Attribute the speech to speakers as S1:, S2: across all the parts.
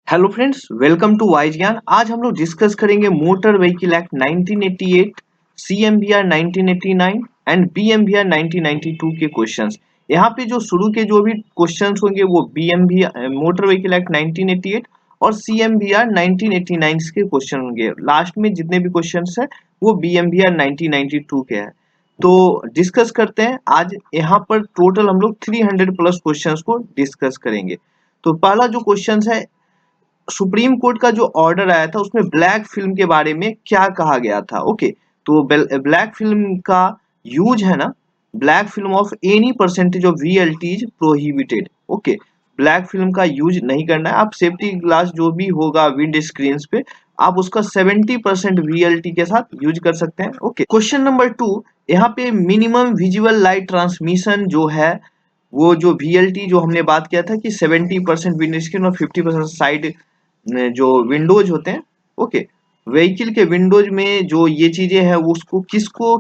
S1: Hello friends, welcome to wise Gyan. आज हम लोग डिस्कस करेंगे motor vehicle act 1988, CMVR 1989 and BMVR 1992 के क्वेश्चंस। यहाँ पे जो शुरू के जो भी क्वेश्चंस होंगे वो बीएमवी मोटर व्हीकल एक्ट 1988 और सीएमवीआर 1989 के क्वेश्चन होंगे। लास्ट में जितने भी क्वेश्चंस है वो बीएमवीआर 1992 के हैं। तो डिस्कस करते हैं। आज यहाँ पर टोटल हम लोग 300 प्लस क्वेश्चंस को डिस्कस करेंगे। तो पहला जो क्वेश्चन है, सुप्रीम कोर्ट का जो ऑर्डर आया था उसमें ब्लैक फिल्म के बारे में क्या कहा गया था। ओके, तो ब्लैक फिल्म का यूज है ना, black film of any percentage of VLT is prohibited. Okay, black film का यूज नहीं करना है। आप सेफ्टी ग्लास जो भी होगा विंड स्क्रीन पे, आप उसका 70% वीएलटी के साथ यूज कर सकते हैं। ओके, क्वेश्चन नंबर 2, यहाँ पे मिनिमम विजुअल लाइट ट्रांसमिशन जो है, वो जो वीएलटी जो हमने बात किया था कि 70% विंड स्क्रीन और 50% साइड जो विंडोज होते हैं। ओके, व्हीकल के विंडोज में जो ये चीजें हैं वो उसको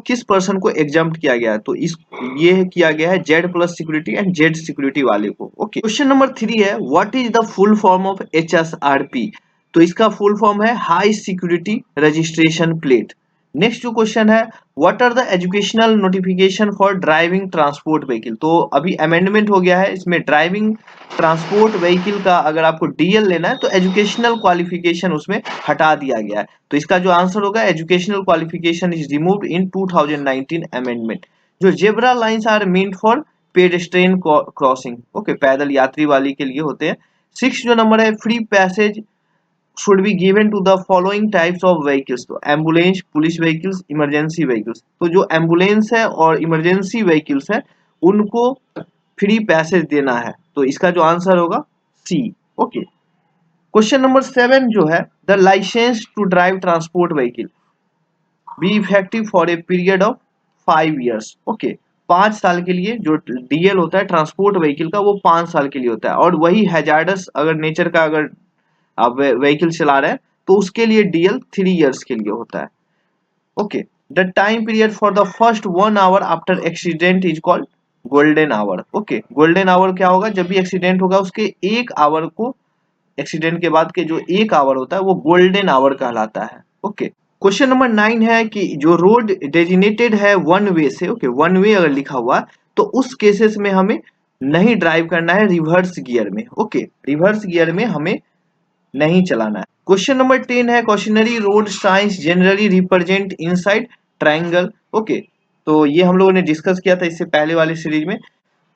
S1: किस पर्सन को एग्जाम्प्ट किया गया है, तो इस ये किया गया है Z plus security and Z security वाले को। ओके, क्वेश्चन नंबर 3 है, what is the full form of HSRP. तो इसका फुल फॉर्म है high security registration plate. Next जो क्वेश्चन है, what are the educational notification for driving transport vehicle. तो अभी अमेंडमेंट हो गया है, इसमें ड्राइविंग ट्रांसपोर्ट व्हीकल का अगर आपको डीएल लेना है तो एजुकेशनल क्वालिफिकेशन उसमें हटा दिया गया है। तो इसका जो आंसर होगा, educational qualification is removed in 2019 amendment. जो zebra lines are meant for pedestrian crossing. Okay, पैदल यात्री वाली के लिए होते हैं। 6 जो नंबर है, free passage should be given to the following types of vehicles। तो ambulance, police vehicles, emergency vehicles. तो जो एम्बुलेंस है और इमरजेंसी व्हीकल्स है उनको फ्री पैसेज देना है। तो इसका जो आंसर होगा सी। ओके, क्वेश्चन नंबर 7 जो है, the licence to drive transport vehicle be effective for a period of 5 years। Okay, 5 साल के लिए जो डीएल होता है ट्रांसपोर्ट व्हीकल का वो 5 साल के लिए होता है। और वही हैजार्डस अगर नेचर का अगर आप व्हीकल चला रहे हैं तो उसके लिए डीएल 3 years के लिए होता है। Okay, the time period for the first 1 hour after accident is called golden hour. Okay, golden hour क्या होगा, जब भी एक्सीडेंट होगा उसके 1 आवर को, एक्सीडेंट के बाद के जो 1 आवर होता है वो गोल्डन आवर कहलाता है। ओके, क्वेश्चन नंबर 9 है कि जो रोड डेजिनेटेड है वन वे से, ओके वन वे अगर लिखा हुआ तो उस केसेस में हमें नहीं ड्राइव करना है रिवर्स गियर में। ओके, रिवर्स गियर में हमें नहीं चलाना है। क्वेश्चन नंबर 10 है, questionnaire road science generally represent inside triangle. Okay, तो ये हम लोगों ने डिस्कस किया था इससे पहले वाले सीरीज में।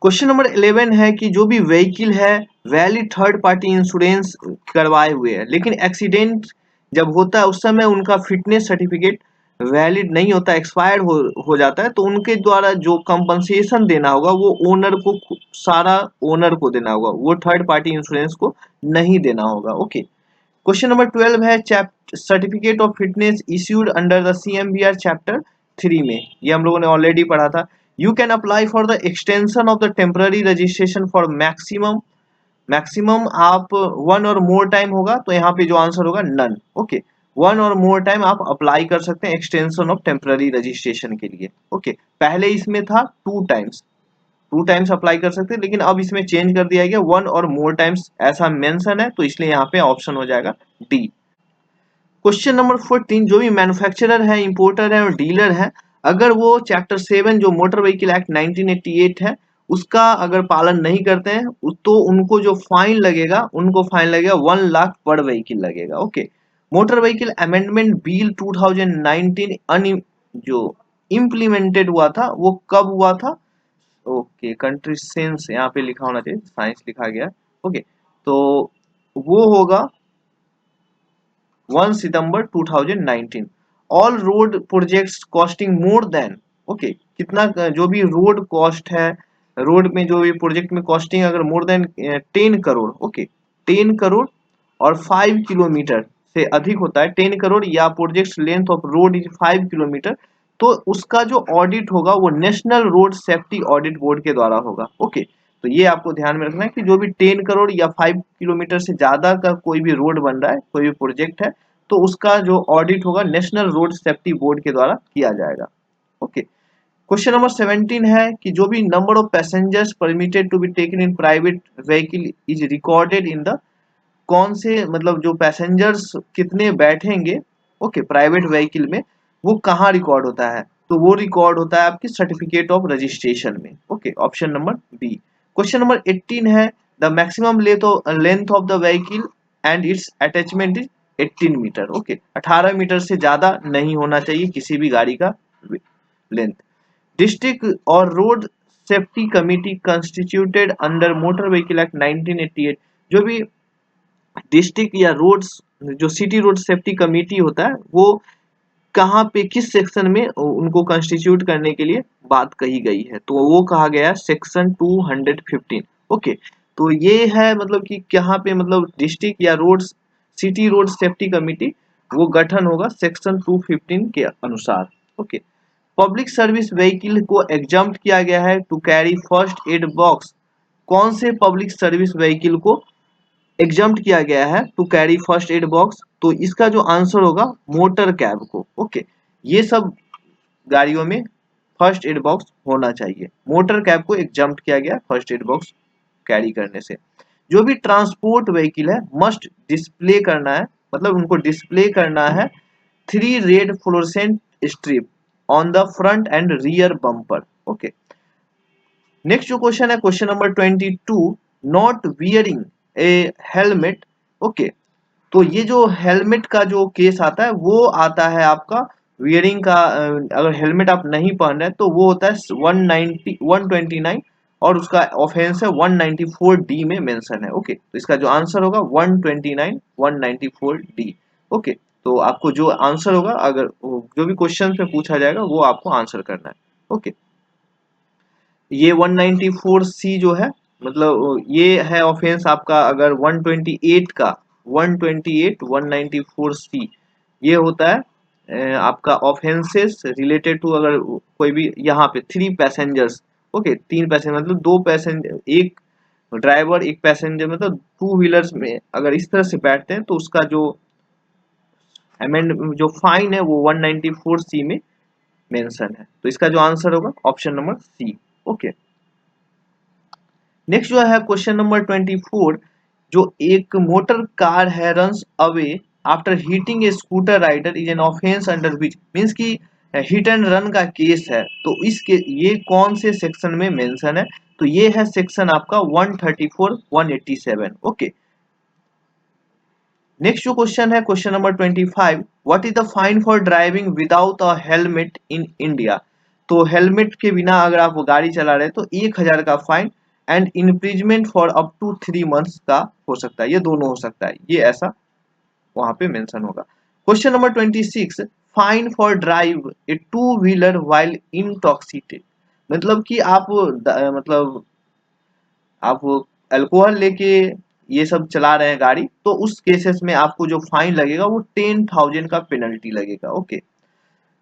S1: क्वेश्चन नंबर 11 है कि जो भी व्हीकल है वैलिड थर्ड पार्टी इंश्योरेंस करवाए हुए है, लेकिन एक्सीडेंट जब होता है उस समय उनका फिटनेस सर्टिफिकेट वैलिड नहीं होता, एक्सपायर्ड हो जाता है, तो उनके द्वारा जो कंपनसेशन देना होगा वो ओनर को, सारा ओनर को देना होगा, वो थर्ड पार्टी इंश्योरेंस को नहीं देना होगा। ओके, क्वेश्चन नंबर 12 है, certificate of fitness issued under the CMBR chapter 3 में, ये हम लोगों ने ऑलरेडी पढ़ा था। You can apply for the extension of the temporary registration for maximum आप 1 और मोर टाइम होगा, तो यहाँ पे जो आंसर होगा नन। ओके, 1 और मोर टाइम आप अप्लाई कर सकते हैं एक्सटेंशन ऑफ टेम्पररी रजिस्ट्रेशन के लिए। ओके, पहले इसमें था 2 टाइम्स अप्लाई कर सकते हैं, लेकिन अब इसमें चेंज कर दिया गया 1 और मोर टाइम्स ऐसा मेंशन है, तो इसलिए यहाँ पे ऑप्शन हो जाएगा डी। क्वेश्चन नंबर 14, जो भी मैन्युफैक्चरर है, इंपोर्टर है और डीलर है, अगर वो चैप्टर 7 जो मोटर व्हीकल एक्ट 1988 है उसका अगर पालन नहीं करते हैं तो उनको जो फाइन लगेगा, उनको फाइन लगेगा 1 लाख पर व्हीकल लगेगा। Okay, motor vehicle amendment bill 2019 जो इम्प्लीमेंटेड हुआ था वो कब हुआ था। ओके, कंट्री सेंस यहाँ पे लिखा होना चाहिए, साइंस लिखा गया। ओके, तो वो होगा 1 सितंबर 2019। All road projects costing more than, okay कितना जो भी रोड कॉस्ट है, रोड में जो भी प्रोजेक्ट में कॉस्टिंग अगर more than 10 crore, okay 10 crore और 5 किलोमीटर से अधिक होता है, 10 करोड़ या project length of road is 5 kilometre, तो उसका जो ऑडिट होगा वो national road safety audit board के द्वारा होगा। ओके, तो ये आपको ध्यान में रखना है कि जो भी 10 करोड़ या 5 किलोमीटर से ज्यादा का कोई भी रोड बन रहा है, कोई भी प्रोजेक्ट है, तो उसका जो ऑडिट होगा नेशनल रोड सेफ्टी बोर्ड के द्वारा किया जाएगा। ओके, क्वेश्चन नंबर 17 है कि जो भी number of passengers permitted to be taken in private vehicle is recorded in the कौन से मतलब जो पैसेंजर्स कितने बैठेंगे ओके प्राइवेट व्हीकल में, वो कहाँ रिकॉर्ड होता है, तो वो रिकॉर्ड होता है आपकी सर्टिफिकेट ऑफ रजिस्ट्रेशन में। Okay, option number B. Question number 18 है the maximum length of the vehicle and its attachment is 18 metre. Okay, 18 metre से ज्यादा नहीं होना चाहिए किसी भी गाड़ी का लेंथ। डिस्ट्रिक्ट और road safety committee constituted under motor vehicle act 1988, जो भी डिस्ट्रिक्ट या रोड्स जो सिटी रोड सेफ्टी कमेटी होता है वो कहाँ पे किस सेक्शन में उनको कंस्टिट्यूट करने के लिए बात कही गई है, तो वो कहा गया है सेक्शन 215। ओके, तो ये है मतलब कि कहाँ पे मतलब डिस्ट्रिक्ट या roads city road safety committee वो गठन होगा सेक्शन 215 के अनुसार। ओके, पब्लिक सर्विस व्हीकल को एग्जम्प्ट किया गया है to carry first aid box. कौन से पब्लिक सर्विस व्हीकल को एग्जम्प्ट किया गया है to carry first aid box, तो इसका जो आंसर होगा मोटर कैब को। ओके, ये सब गाड़ियों में फर्स्ट एड बॉक्स होना चाहिए, मोटर कैब को एग्जम्प्ट किया गया फर्स्ट एड बॉक्स कैरी करने से। जो भी ट्रांसपोर्ट व्हीकल है मस्ट डिस्प्ले करना है, मतलब उनको डिस्प्ले करना है 3 red fluorescent strip on the front end rear bumper. Okay, next जो क्वेश्चन है question number 22, not wearing A helmet. Okay, तो ये जो हेलमेट का जो केस आता है वो आता है आपका वियरिंग का, अगर हेलमेट आप नहीं पहन रहे तो वो होता है 190 129 और उसका ऑफेंस है 194 डी में मेंशन है। ओके, तो इसका जो आंसर होगा 129 194 डी। ओके, तो आपको जो आंसर होगा अगर जो भी क्वेश्चन पे पूछा जाएगा वो आपको आंसर करना है। ओके, ये 194 सी जो है मतलब ये है ऑफेंस आपका, अगर 128 का 128 194 सी ये होता है आपका ऑफेंसेस रिलेटेड टू, अगर कोई भी यहाँ पे 3 पैसेंजर्स। ओके, 3 पैसेंजर मतलब 2 पैसेंजर, एक ड्राइवर एक पैसेंजर, मतलब 2 व्हीलर्स में अगर इस तरह से बैठते हैं तो उसका जो अमेंड जो फाइन है वो 194 सी में मेंशन है, तो इसका जो आंसर होगा option number C. Okay, next जो है क्वेश्चन नंबर 24, जो एक मोटर कार है runs away after hitting a scooter rider is an offence under which, means कि हिट एंड रन का केस है, तो इसके ये कौन से सेक्शन में मेंशन है, तो ये है सेक्शन आपका 134 187। ओके, नेक्स्ट जो क्वेश्चन है question number 25, what is the fine for driving without a helmet in India. तो हेलमेट के बिना अगर आप वो गाड़ी चला रहे हैं तो 1000 का fine and imprisonment for up to 3 months का हो सकता है, ये दोनों हो सकता है, ये ऐसा वहां पे मेंशन होगा। Question number 26, fine for drive a two wheeler while intoxicated, मतलब कि आप मतलब आप अल्कोहल लेके ये सब चला रहे हैं गाड़ी, तो उस केसेस में आपको जो फाइन लगेगा वो 10,000 का पेनल्टी लगेगा। ओके,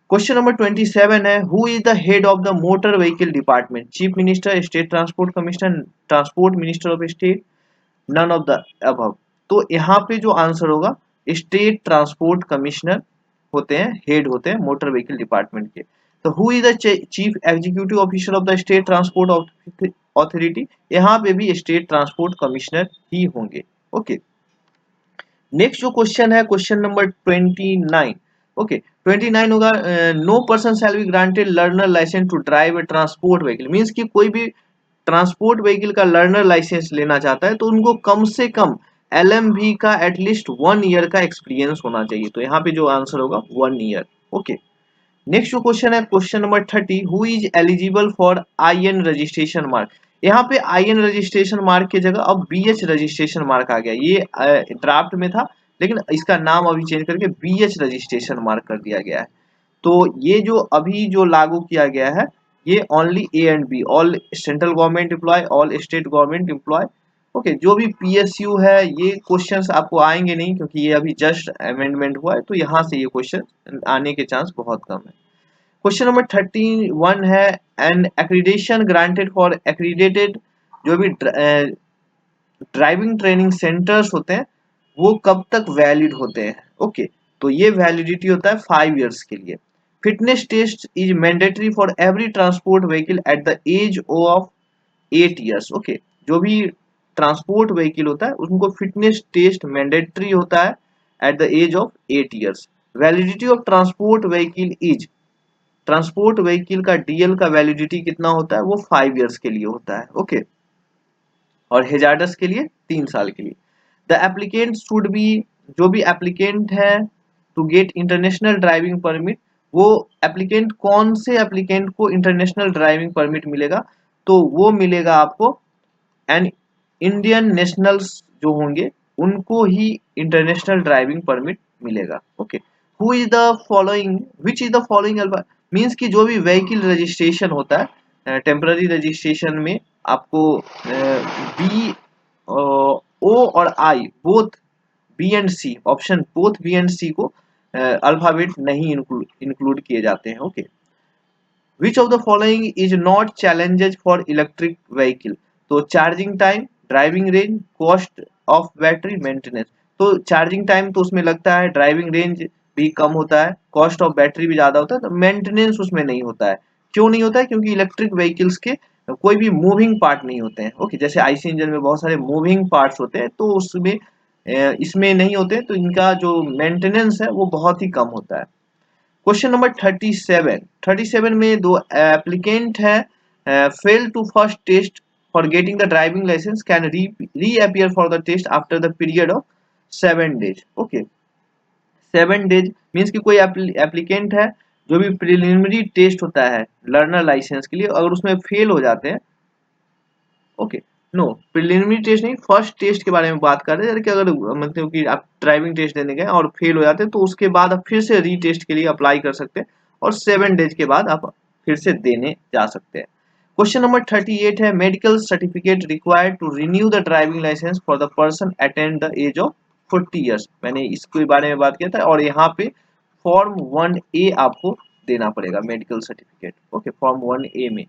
S1: क्वेश्चन नंबर 27 है who is the head of the motor vehicle department, chief minister, state transport commissioner, transport minister of state, none of the above. तो यहाँ पे जो आंसर होगा स्टेट ट्रांसपोर्ट कमिश्नर होते हैं, हेड होते हैं मोटर व्हीकल डिपार्टमेंट के। तो who is the chief executive officer of the state transport authority, यहाँ पे भी स्टेट ट्रांसपोर्ट कमिश्नर ही होंगे। ओके, नेक्स्ट जो क्वेश्चन है क्वेश्चन नंबर 29। ओके, 29 होगा no person shall be granted learner licence to drive a transport vehicle, means कि कोई भी ट्रांसपोर्ट व्हीकल का लर्नर लाइसेंस लेना चाहता है तो उनको कम से कम LMV का एटलीस्ट 1 ईयर का एक्सपीरियंस होना चाहिए, तो यहाँ पे जो आंसर होगा 1 ईयर। ओके, नेक्स्ट जो क्वेश्चन है question number 30, who is eligible for IN registration mark. यहाँ पे IN रजिस्ट्रेशन मार्क की जगह अब BH रजिस्ट्रेशन मार्क आ गया, ये ड्राफ्ट में था लेकिन इसका नाम अभी चेंज करके BH रजिस्ट्रेशन मार्क कर दिया गया है। तो ये जो अभी जो लागू किया गया है ये only A and B, all central government employ, all state government employ. Okay, जो भी PSU है ये क्वेश्चंस आपको आएंगे नहीं क्योंकि ये अभी जस्ट अमेंडमेंट हुआ है, तो यहाँ से ये क्वेश्चन आने के चांस बहुत कम है। क्वेश्चन नंबर 31 है an accreditation granted for accredited, जो भी ड्राइविंग ट्रेनिंग सेंटर्स होते हैं वो कब तक वैलिड होते हैं। ओके, तो ये वैलिडिटी होता है 5 इयर्स के लिए। Fitness test is mandatory for every transport vehicle at the age of 8 years. Okay, जो भी ट्रांसपोर्ट व्हीकल होता है उनको फिटनेस टेस्ट मैंडेटरी होता है at the age of 8 years. Validity of transport vehicle is, transport vehicle का DL का validity कितना होता है, वो 5 ईयर्स के लिए होता है। ओके, और हेजार्डस के लिए 3 साल के लिए। द एप्लीकेंट शुड बी, जो भी एप्लीकेंट है to get international driving permit, वो एप्लीकेंट, कौन से एप्लीकेंट को इंटरनेशनल ड्राइविंग परमिट मिलेगा, तो वो मिलेगा आपको एंड इंडियन नेशनल्स जो होंगे उनको ही इंटरनेशनल ड्राइविंग परमिट मिलेगा। Okay, who is the following, which is the following means कि जो भी व्हीकल रजिस्ट्रेशन होता है टेम्पररी रजिस्ट्रेशन में आपको बी ओ और I both, B and C option both B and C को अल्फाबेट नहीं इंक्लूड किए जाते हैं। Okay, which of the following is not challenges for electric vehicle, तो charging time, driving range, cost of battery, maintenance. तो charging time तो उसमें लगता है, ड्राइविंग रेंज भी कम होता है, कॉस्ट ऑफ बैटरी भी ज्यादा होता है, तो मेंटेनेंस उसमें नहीं होता है। क्यों नहीं होता है, क्योंकि इलेक्ट्रिक व्हीकल्स के कोई भी मूविंग पार्ट नहीं होते हैं। ओके, जैसे आईसी इंजन में बहुत सारे मूविंग पार्ट्स होते हैं तो उसमें इसमें नहीं होते, तो इनका जो मेंटेनेंस है वो बहुत ही कम होता है। क्वेश्चन नंबर 37 में दो एप्लीकेंट है fail to first test for getting the driving licence can reappear for the test after the period of 7 days. Okay, 7 days means कि कोई एप्लीकेंट है जो भी प्रिलिमिनरी टेस्ट होता है लर्नर लाइसेंस के लिए, अगर उसमें फेल हो जाते हैं, ओके, नो प्रिलिमिनरी टेस्ट नहीं, फर्स्ट टेस्ट के बारे में बात कर रहे हैं कि अगर मतलब कि आप ड्राइविंग टेस्ट देने गए और फेल हो जाते हैं तो उसके बाद आप फिर से रीटेस्ट के लिए अप्लाई कर सकते हैं और 7 डेज के बाद आप फिर से देने जा सकते हैं। क्वेश्चन नंबर 38 है medical certificate required to renew the driving licence for the person attend the age of 40 years. मैंने इसके बारे में बात किया था और यहाँ पे फॉर्म 1A आपको देना पड़ेगा medical certificate. Okay, form 1A में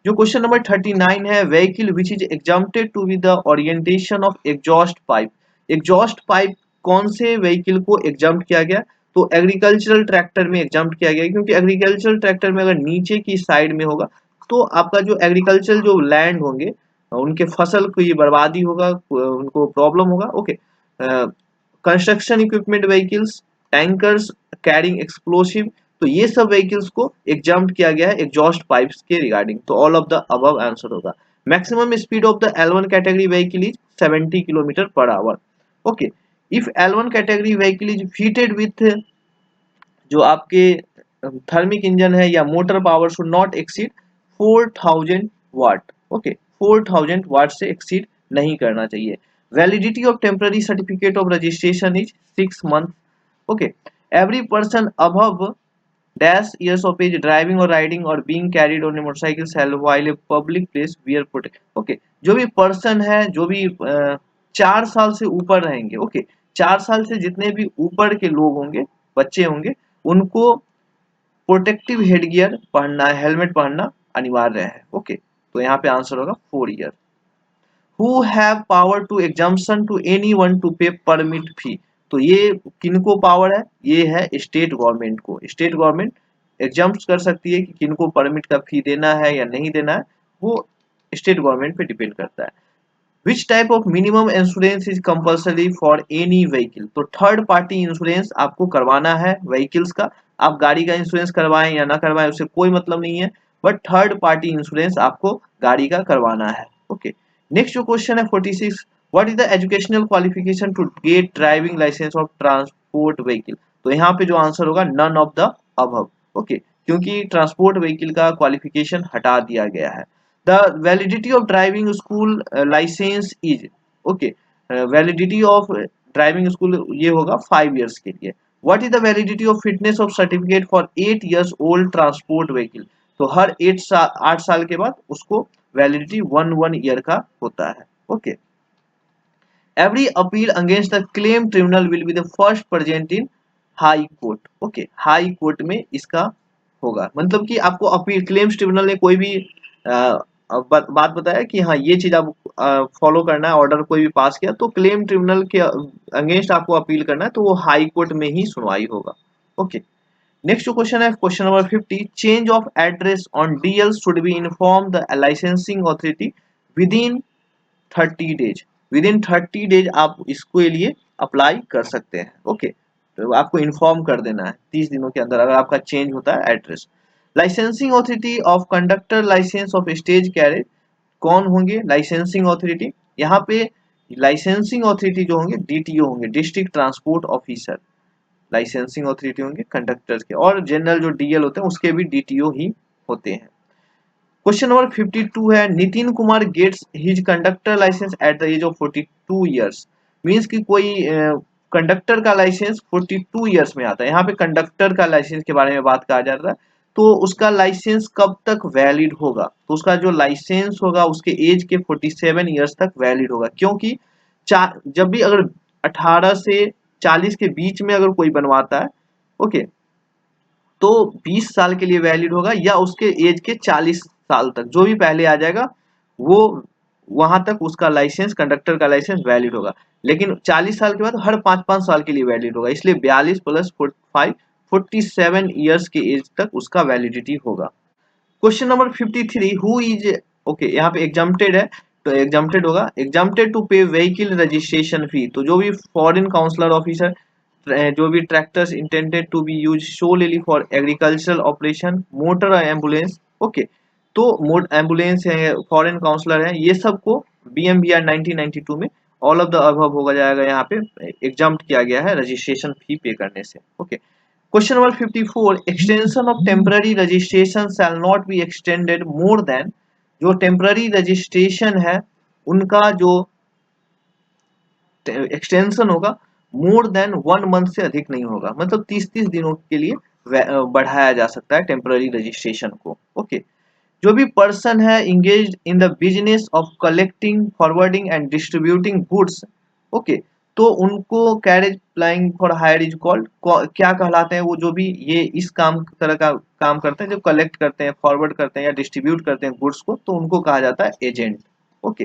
S1: जो क्वेश्चन नंबर 39 है vehicle which is exempted to be the orientation of exhaust pipe. Exhaust pipe कौन से व्हीकल को एग्जाम्प्ट किया गया, तो एग्रीकल्चरल ट्रैक्टर में एग्जाम्प्ट किया गया, क्योंकि एग्रीकल्चरल ट्रैक्टर में अगर नीचे की साइड में होगा तो आपका जो एग्रीकल्चरल जो लैंड होंगे उनके फसल को ये बर्बादी होगा, उनको प्रॉब्लम होगा। Okay, construction equipment vehicles, tankers carrying explosive, तो ये सब व्हीकल्स को एग्जाम्प्ट किया गया है एग्जॉस्ट पाइप्स के रिगार्डिंग, तो all of the above answer होगा। Maximum speed of the L1 category vehicle is 70 kilometre per hour. Okay, if L1 category vehicle is fitted with जो आपके थर्मिक इंजन है या motor power should not exceed 4000 watt. Okay, 4000 watt से exceed नहीं करना चाहिए। Validity of temporary certificate of registration is 6 month. Okay, every person above dash years of age driving or riding or being carried on a motorcycle shall while a public place wear protect। Okay, जो भी person है, जो भी 4 साल से ऊपर रहेंगे, okay, 4 साल से जितने भी ऊपर के लोग होंगे, बच्चे होंगे, उनको प्रोटेक्टिव हेडगियर पहनना, हेलमेट पहनना अनिवार्य है। ओके, तो यहाँ पे आंसर होगा 4 year. Who have power to exemption to any one to pay permit fee, तो ये किनको पावर है, ये है स्टेट गवर्नमेंट को। स्टेट गवर्नमेंट एग्जाम्प्ट कर सकती है कि किनको परमिट का फी देना है या नहीं देना है, वो स्टेट गवर्नमेंट पे डिपेंड करता है। Which type of minimum insurance is compulsory for any vehicle, तो थर्ड पार्टी इंश्योरेंस आपको करवाना है व्हीकल्स का। आप गाड़ी का इंश्योरेंस करवाएं या ना करवाएं उससे कोई मतलब नहीं है, बट थर्ड पार्टी इंश्योरेंस आपको गाड़ी का करवाना है। ओके, नेक्स्ट जो क्वेश्चन है 46, what is the educational qualification to get driving licence of transport vehicle, तो यहाँ पे जो आंसर होगा none of the above. Okay, क्योंकि ट्रांसपोर्ट व्हीकल का क्वालिफिकेशन हटा दिया गया है। The validity of driving school license is, okay, validity of driving school ये होगा 5 years के लिए। What is the validity of fitness of certificate for 8 years old transport vehicle, तो हर 8 साल के बाद उसको वैलिडिटी 1 ईयर का होता है। Okay, every appeal against the claim tribunal will be the first present in high court. Okay, high court में इसका होगा, मतलब कि आपको अपील, क्लेम्स ट्रिब्यूनल ने कोई भी बात बताया कि हाँ ये चीज आप फॉलो करना है, ऑर्डर कोई भी पास किया तो क्लेम ट्रिब्यूनल के अगेंस्ट आपको अपील करना है, तो वो हाई कोर्ट में ही सुनवाई होगा। ओके, नेक्स्ट जो क्वेश्चन है question number 50, change of address on DL should be inform the licensing authority with in 30 days, with in 30 days आप इसको लिए अप्लाई कर सकते हैं। ओके, तो आपको इन्फॉर्म कर देना है 30 दिनों के अंदर अगर आपका चेंज होता है address. Licensing authority of conductor licence of stage carriage, कौन होंगे लाइसेंसिंग ऑथोरिटी? यहाँ पे लाइसेंसिंग ऑथोरिटी जो होंगे डीटीओ होंगे, district transport officer licensing authority होंगे कंडक्टर्स के, और जनरल जो डीएल होते हैं उसके भी डीटीओ ही होते हैं। क्वेश्चन नंबर 52 है, Nitin Kumar gets his conductor licence at the age of 42 years. Means कि कोई कंडक्टर का लाइसेंस 42 ईयर्स में आता है। यहाँ पे कंडक्टर का लाइसेंस के बारे में बात कहा जा रहा है, तो उसका लाइसेंस कब तक वैलिड होगा? तो उसका जो लाइसेंस होगा उसके एज के 47 ईयर्स तक वैलिड होगा, क्योंकि जब भी अगर 18 से 40 के बीच में अगर कोई बनवाता है, ओके, तो 20 साल के लिए वैलिड होगा, या उसके एज के 40 साल तक जो भी पहले आ जाएगा वो वहां तक उसका लाइसेंस, कंडक्टर का लाइसेंस वैलिड होगा। लेकिन 40 साल के बाद हर 5-5 साल के लिए वैलिड होगा, इसलिए 42 प्लस 5 47 ईयर्स के एज तक उसका वैलिडिटी होगा। Question number 53, who is, okay, यहाँ पे एग्जम्प्टेड है, तो एग्जम्प्टेड होगा, exempted to pay vehicle registration fee. तो जो भी फॉरेन काउंसलर ऑफिसर, जो भी tractors intended to be use solely for agricultural operation, motor ambulance, okay, तो मोड एम्बुलेंस है, फॉरेन काउंसलर है, ये सबको बीएमबीआर 1992 में ऑल ऑफ द अबव होगा जाएगा, यहाँ पे एग्जाम्प्ट किया गया है रजिस्ट्रेशन फी पे करने से। Okay, question number 54, extension of temporary registration shall not be extended more than, जो टेम्पररी रजिस्ट्रेशन है उनका जो एक्सटेंशन होगा मोर देन 1 मंथ से अधिक नहीं होगा, मतलब 30-30 दिनों के लिए बढ़ाया जा सकता है टेम्पररी रजिस्ट्रेशन को। ओके, जो भी पर्सन है engaged in the business of collecting, forwarding and distributing goods, okay, तो उनको carriage plying for hire is called, क्या कहलाते हैं वो जो भी ये इस काम तरह का काम करते हैं, जो कलेक्ट करते हैं, फॉरवर्ड करते हैं या डिस्ट्रीब्यूट करते हैं गुड्स को, तो उनको कहा जाता है एजेंट। ओके,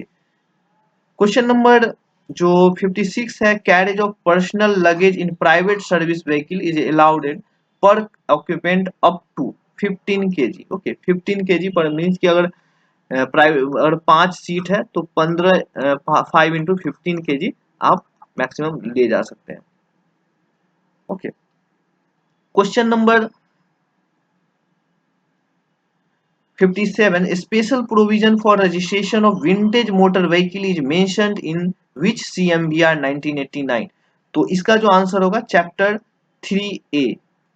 S1: क्वेश्चन नंबर जो 56 है, carriage of personal luggage in private service vehicle is allowed per occupant up to 15 KG. Okay, 15 KG per means कि अगर प्राइवेट अगर 5 सीट है तो 5 इंटू 15 केजी आप मैक्सिमम ले जा सकते हैं। Okay, question number 57, special provision for registration of vintage motor vehicle is mentioned in which CMVR 1989? तो इसका जो आंसर होगा चैप्टर 3A,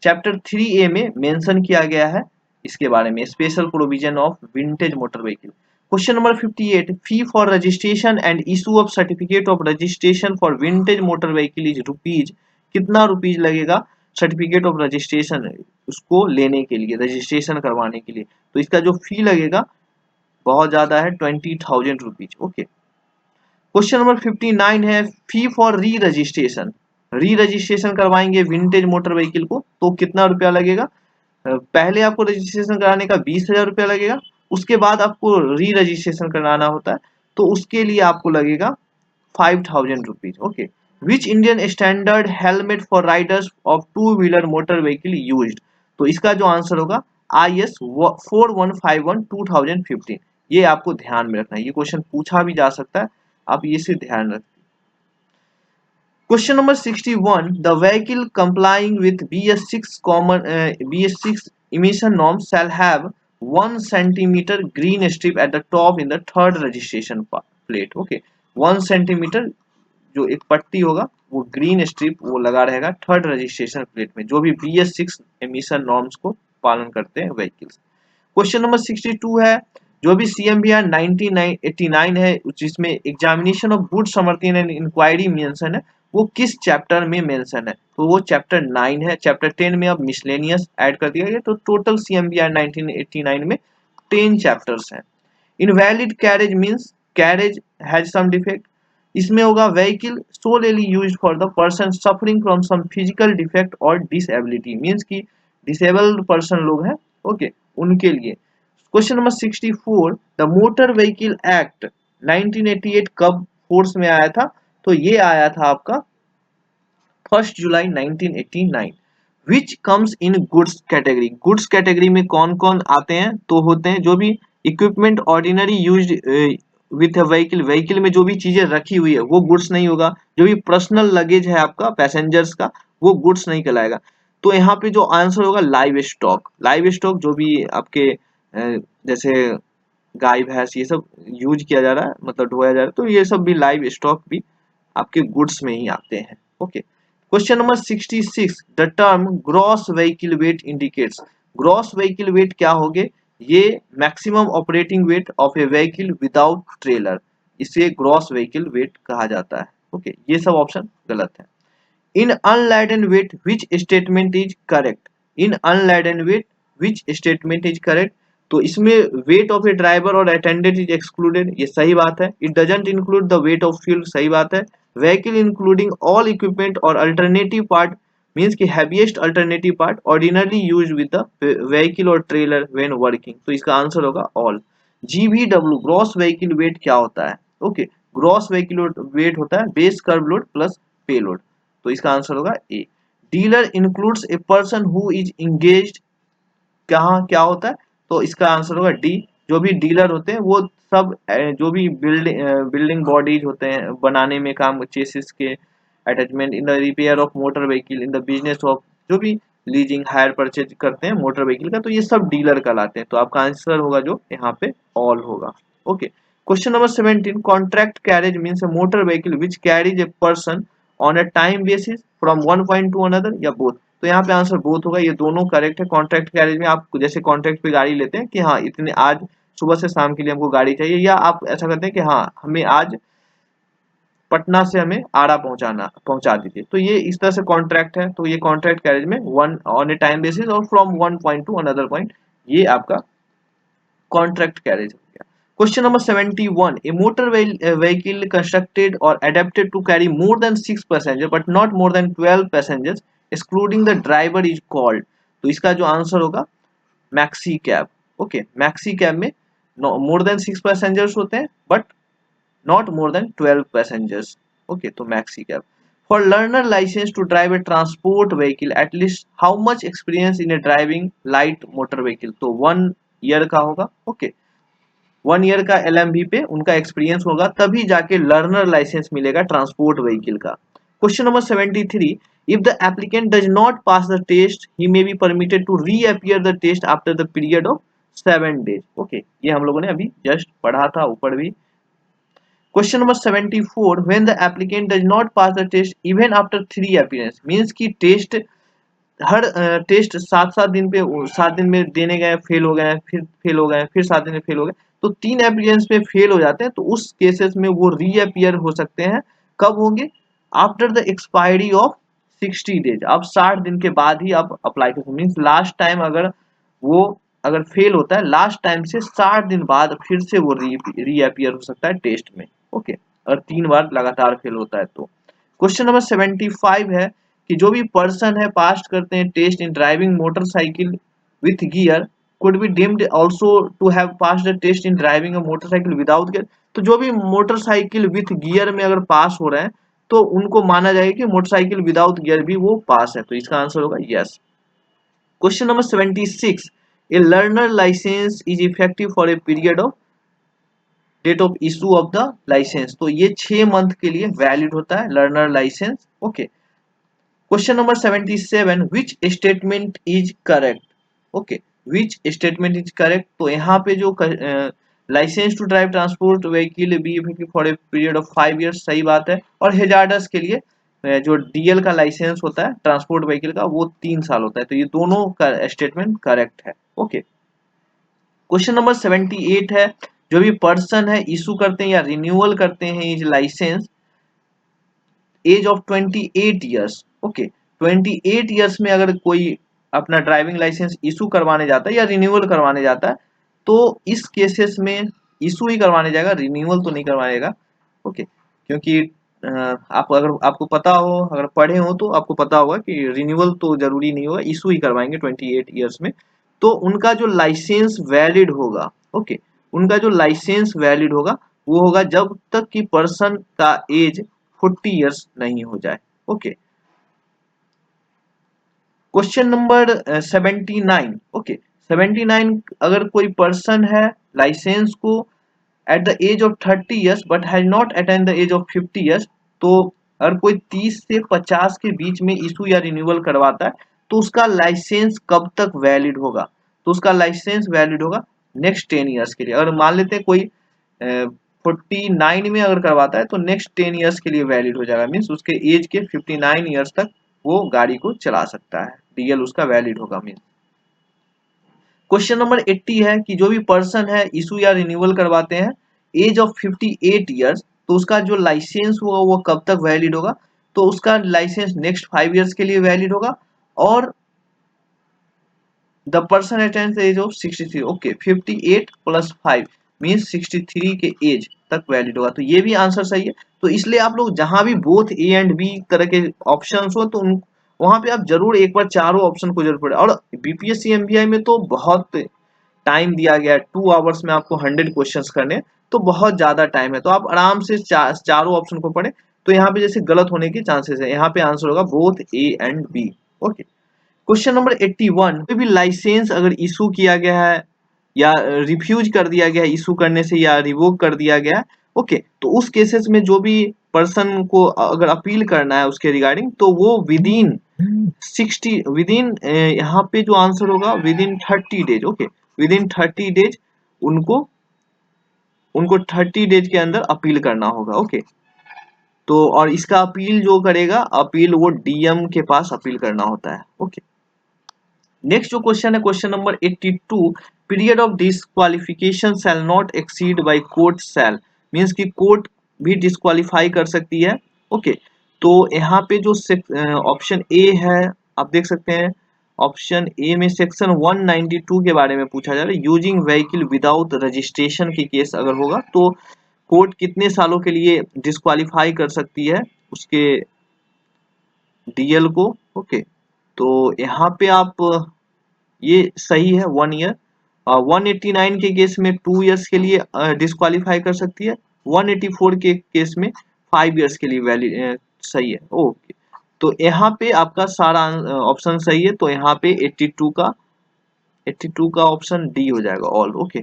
S1: चैप्टर 3A में मेंशन किया गया है इसके बारे में, special provision of vintage motor vehicle. Question number 58, fee for registration and issue of certificate of registration for vintage motor vehicle is rupees, कितना रुपीज लगेगा सर्टिफिकेट ऑफ रजिस्ट्रेशन उसको लेने के लिए, रजिस्ट्रेशन करवाने के लिए? तो इसका जो फी लगेगा बहुत ज्यादा है, 20,000 रुपीज। ओके, क्वेश्चन नंबर 59 है, फी फॉर री रजिस्ट्रेशन, री रजिस्ट्रेशन करवाएंगे विंटेज मोटर व्हीकल को तो कितना रुपया लगेगा? पहले आपको रजिस्ट्रेशन कराने का 20,000 रुपया लगेगा, उसके बाद आपको री रजिस्ट्रेशन कराना होता है तो उसके लिए आपको लगेगा 5,000 rupees. Okay, which Indian standard helmet for Riders of two wheeler motor vehicle used? तो इसका जो आंसर होगा IS 4151 2015। ये आपको ध्यान में रखना है, ये क्वेश्चन पूछा भी जा सकता है, आप ये से ध्यान रखें। Question number 61, the vehicle complying with BS6 common BS6 emission norms shall have 1 centimeter green strip at the top in the third registration plate. Okay, 1 centimeter जो एक पट्टी होगा वो ग्रीन स्ट्रिप वो लगा रहेगा थर्ड रजिस्ट्रेशन प्लेट में, जो भी BS6 एमिशन नॉर्म्स को पालन करते हैं व्हीकल्स। क्वेश्चन नंबर 62 है, जो भी CMVR 1989 है जिसमें एग्जामिनेशन ऑफ गुड समर्थन एंड इंक्वायरी मेंशन है, वो किस चैप्टर में मेंशन है? तो वो चैप्टर 9 है। चैप्टर 10 में अब मिसलेनियस ऐड कर दिया गया, तो टोटल CMVR 1989 में 10 चैप्टर्स हैं। Invalid carriage means carriage has some defect, इसमें होगा vehicle solely used for the person suffering from some physical defect और डिसेबिलिटी, मींस की डिसेबल्ड पर्सन लोग हैं, ओके, उनके लिए। Question number 64, the motor vehicle act 1988 कब फोर्स में आया था? तो ये आया था आपका 1 जुलाई 1989। Which comes in goods category, goods category में कौन कौन आते हैं? तो होते हैं जो भी equipment ordinary used with a vehicle, vehicle में जो भी चीजें रखी हुई है वो गुड्स नहीं होगा। जो भी पर्सनल लगेज है आपका पैसेंजर्स का वो गुड्स नहीं कहलाएगा। तो यहाँ पे जो आंसर होगा लाइव स्टॉक, लाइव स्टॉक जो भी आपके जैसे गाय भैंस ये सब यूज किया जा रहा है, मतलब ढोया जा रहा है, तो ये सब भी लाइव स्टॉक भी आपके गुड्स में ही आते हैं। Okay, question number 66, the term gross vehicle weight indicates. Gross vehicle weight क्या होगे? ये maximum operating weight of a vehicle without trailer, इसे ग्रॉस व्हीकल वेट कहा जाता है। ओके, ये सब ऑप्शन गलत है। In unladen weight which statement is correct? In unladen weight which statement is correct? तो इसमें वेट ऑफ ए ड्राइवर और अटेंडेंट इज एक्सक्लूडेड, ये सही बात है। It doesn't include the weight of fuel, सही बात है। व्हीकल इंक्लूडिंग ऑल इक्विपमेंट और अल्टरनेटिव पार्ट मीन्स की heaviest alternative part ordinarily use with the vehicle और ट्रेलर व्हेन वर्किंग, तो इसका आंसर होगा all. GVW gross vehicle weight क्या होता है? ओके, ग्रॉस व्हीकल वेट होता है base kerb load plus payload, तो इसका आंसर होगा A. Dealer includes a person who is engaged, कहाँ क्या होता है? तो इसका आंसर होगा डी। जो भी डीलर होते हैं वो सब जो भी बिल्डिंग बॉडीज होते हैं बनाने में काम, चेसिस के attachment, in the repair of motor vehicle, in the business of, जो भी लीजिंग हायर परचेज करते हैं मोटर व्हीकल का, तो ये सब डीलर कहलाते हैं। तो आपका आंसर होगा जो यहाँ पे ऑल होगा। Okay, question number 17, contract carriage means A motor vehicle which carries a person on a time basis from one point to another, या बोथ? तो यहाँ पे आंसर बोथ होगा, ये दोनों करेक्ट है। कॉन्ट्रैक्ट कैरेज में आप जैसे कॉन्ट्रैक्ट पे गाड़ी लेते हैं कि हाँ इतने आज सुबह से शाम के लिए हमको गाड़ी चाहिए, या आप ऐसा करते हैं कि हाँ हमें आज पटना से हमें आरा पहुंचा दीजिए, तो ये इस तरह से कॉन्ट्रैक्ट है। तो ये कॉन्ट्रैक्ट कैरेज में one on a time basis और from one point to another point, ये आपका कॉन्ट्रैक्ट कैरेज हो गया। Question number 71, a motor vehicle constructed और adapted to carry more than 6 passenger but not more than 12 passengers excluding the driver is called, तो इसका जो answer होगा maxi cab. Okay, maxi cab में मोर देन 6 पैसेंजर्स होते हैं but not more than 12 passengers. Okay, तो maxi cab. For learner licence to drive a transport vehicle at least how much experience in a driving light motor vehicle, तो 1 year का होगा। Okay, 1 year का LMV पे उनका experience होगा, तभी जाके लर्नर लाइसेंस मिलेगा ट्रांसपोर्ट व्हीकल का। Question number 73, if the applicant does not pass the test he may be permitted to reappear the test after the period of 7 days. Okay, ये हम लोगों ने अभी जस्ट पढ़ा था ऊपर भी। Question number 74, when the applicant does not pass the test even after 3 appearance, means की टेस्ट हर टेस्ट 7 दिन पे 7 दिन में देने गए, फेल हो गए, फिर फेल हो गए, फिर 7 दिन में फेल हो गए, तो 3 अपीयरेंस में फेल हो जाते हैं, तो उस केसेस में वो रीअपियर हो सकते हैं। कब होंगे? After the expiry of 60 days, अब 60 दिन के बाद ही आप अप्लाई कर सकते, मीन्स लास्ट टाइम अगर वो अगर फेल होता है लास्ट टाइम से 60 दिन बाद फिर से वो रीअपियर हो सकता है टेस्ट में। ओके, अगर 3 बार लगातार फेल होता है तो। क्वेश्चन नंबर 75 है कि जो भी पर्सन है पास करते हैं test in driving motorcycle with gear could be deemed also to have pass the test in driving a motorcycle without gear, तो जो भी मोटरसाइकिल विथ गियर में अगर पास हो रहे हैं तो उनको माना जाएगा कि मोटरसाइकिल विदाउट गियर भी वो पास है, तो इसका आंसर होगा yes. Question number 76, a learner licence is effective for a period of date of issue of the licence, तो ये 6 मंथ के लिए वैलिड होता है learner licence. Okay, question number 77, which statement is correct? Okay, which statement is correct, तो यहाँ पे जो licence to drive transport vehicle be for a period of 5 years, सही बात है। और हेजार्डस के लिए जो डीएल का लाइसेंस होता है ट्रांसपोर्ट व्हीकल का वो 3 साल होता है, तो ये दोनों का स्टेटमेंट करेक्ट है। ओके, क्वेश्चन नंबर 78 है, जो भी पर्सन है इशू करते हैं या रिन्यूअल करते हैं ये licence age of 28 years. Okay, 28 years में अगर कोई अपना ड्राइविंग लाइसेंस इशू करवाने जाता है या रिन्यूअल करवाने जाता है, तो इस केसेस में इशू ही करवाने जाएगा, रिन्यूअल तो नहीं करवाएगा। ओके, क्योंकि आप अगर आपको पता हो, अगर पढ़े हो तो आपको पता होगा कि रिन्यूअल तो जरूरी नहीं होगा, इशू ही करवाएंगे 28 ईयर्स में। तो उनका जो लाइसेंस वैलिड होगा, ओके, उनका जो लाइसेंस वैलिड होगा वो होगा जब तक कि पर्सन का एज 40 ईयर्स नहीं हो जाए। Okay, question number 79। ओके, 79, अगर कोई पर्सन है लाइसेंस को at the age of 30 years but has not attend the age of 50 years, तो अगर कोई 30 से 50 के बीच में इशू या रिन्यूअल करवाता है तो उसका लाइसेंस कब तक वैलिड होगा, तो उसका लाइसेंस वैलिड होगा नेक्स्ट 10 ईयर्स के लिए। अगर मान लेते हैं कोई 49 में अगर करवाता है तो नेक्स्ट 10 ईयर्स के लिए वैलिड हो जाएगा, मीन्स उसके एज के 59 ईयर्स तक वो गाड़ी को चला सकता है, डीएल उसका वैलिड होगा। मीन्स क्वेश्चन नंबर 80 है कि जो भी पर्सन है इशू या रिन्यूअल करवाते हैं एज ऑफ 58 ईयर्स, तो उसका जो लाइसेंस होगा वो कब तक वैलिड होगा, तो उसका लाइसेंस नेक्स्ट 5 ईयर्स के लिए वैलिड होगा। और the person attends the age of 63, okay 58 plus 5 means 63 के एज तक वैलिड होगा, तो ये भी आंसर सही है। तो इसलिए आप लोग जहां भी बोथ ए एंड बी तरह के ऑप्शंस हो तो उन वहां पे आप जरूर एक बार चारों ऑप्शन को जरूर पढ़े। और बीपीएससी एमबीआई में तो बहुत टाइम दिया गया है, 2 आवर्स में आपको 100 क्वेश्चंस करने, तो बहुत ज्यादा टाइम है, तो आप आराम से चारों ऑप्शन को पढ़े। तो यहाँ पे जैसे गलत होने के चांसेस है, यहाँ पे आंसर होगा both A and B. Okay, question number 81, कोई भी लाइसेंस अगर इशू किया गया है या रिफ्यूज कर दिया गया है इशू करने से या रिवोक कर दिया गया है, ओके, तो उस केसेस में जो भी पर्सन को अगर अपील करना है उसके रिगार्डिंग, तो वो विदिन 60 विदिन यहाँ पे जो आंसर होगा within 30 days, okay, within 30 days उनको उनको 30 डेज के अंदर अपील करना होगा। ओके, तो और इसका अपील जो करेगा, अपील वो डीएम के पास अपील करना होता है। ओके, नेक्स्ट जो क्वेश्चन है question number 82, period of disqualification shell not exceed by court shell, means कि कोर्ट भी डिस्क्वालीफाई कर सकती है। ओके, तो यहाँ पे जो ऑप्शन ए है आप देख सकते हैं, ऑप्शन ए में सेक्शन 192 के बारे में पूछा जा रहा है, यूजिंग व्हीकल विदाउट रजिस्ट्रेशन के केस अगर होगा तो कोर्ट कितने सालों के लिए डिस्क्वालीफाई कर सकती है उसके डीएल को। ओके, तो यहाँ पे आप ये सही है 1 ईयर, 189 के केस में 2 ईयर्स के लिए डिस्क्वालीफाई कर सकती है, 184 के केस में 5 ईयर्स के लिए वैलिड सही है। ओके, तो यहाँ पे आपका सारा ऑप्शन सही है, तो यहाँ पे 82 का ऑप्शन डी हो जाएगा ऑल। ओके,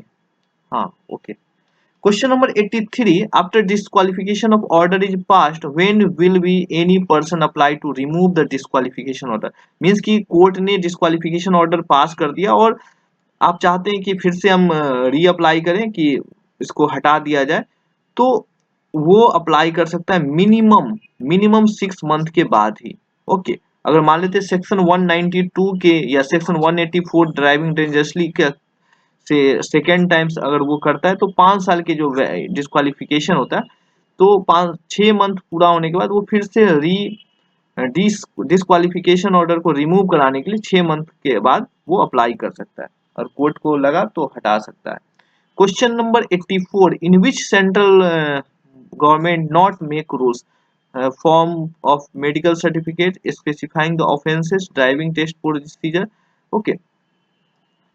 S1: हाँ okay. Question number 83, after disqualification of order is passed when will be any person apply to remove the disqualification order, means कि कोर्ट ने डिस्क्वालिफिकेशन ऑर्डर पास कर दिया और आप चाहते हैं कि फिर से हम रीअप्लाई करें कि इसको हटा दिया जाए, तो वो अप्लाई कर सकता है मिनिमम 6 मंथ के बाद ही। ओके, अगर मान लेते सेक्शन 192 के या सेक्शन 184 ड्राइविंग डेंजरसली के से सेकेंड टाइम्स अगर वो करता है तो 5 साल के जो डिस्क्वालिफिकेशन होता है, तो 5-6 मंथ पूरा होने के बाद वो फिर से डिस्क्वालिफिकेशन ऑर्डर को रिमूव कराने के लिए 6 मंथ के बाद वो अप्लाई कर सकता है और कोर्ट को लगा तो हटा सकता है। Question number 84, in which central government not make rules form of medical certificate specifying the offences driving test procedure, okay,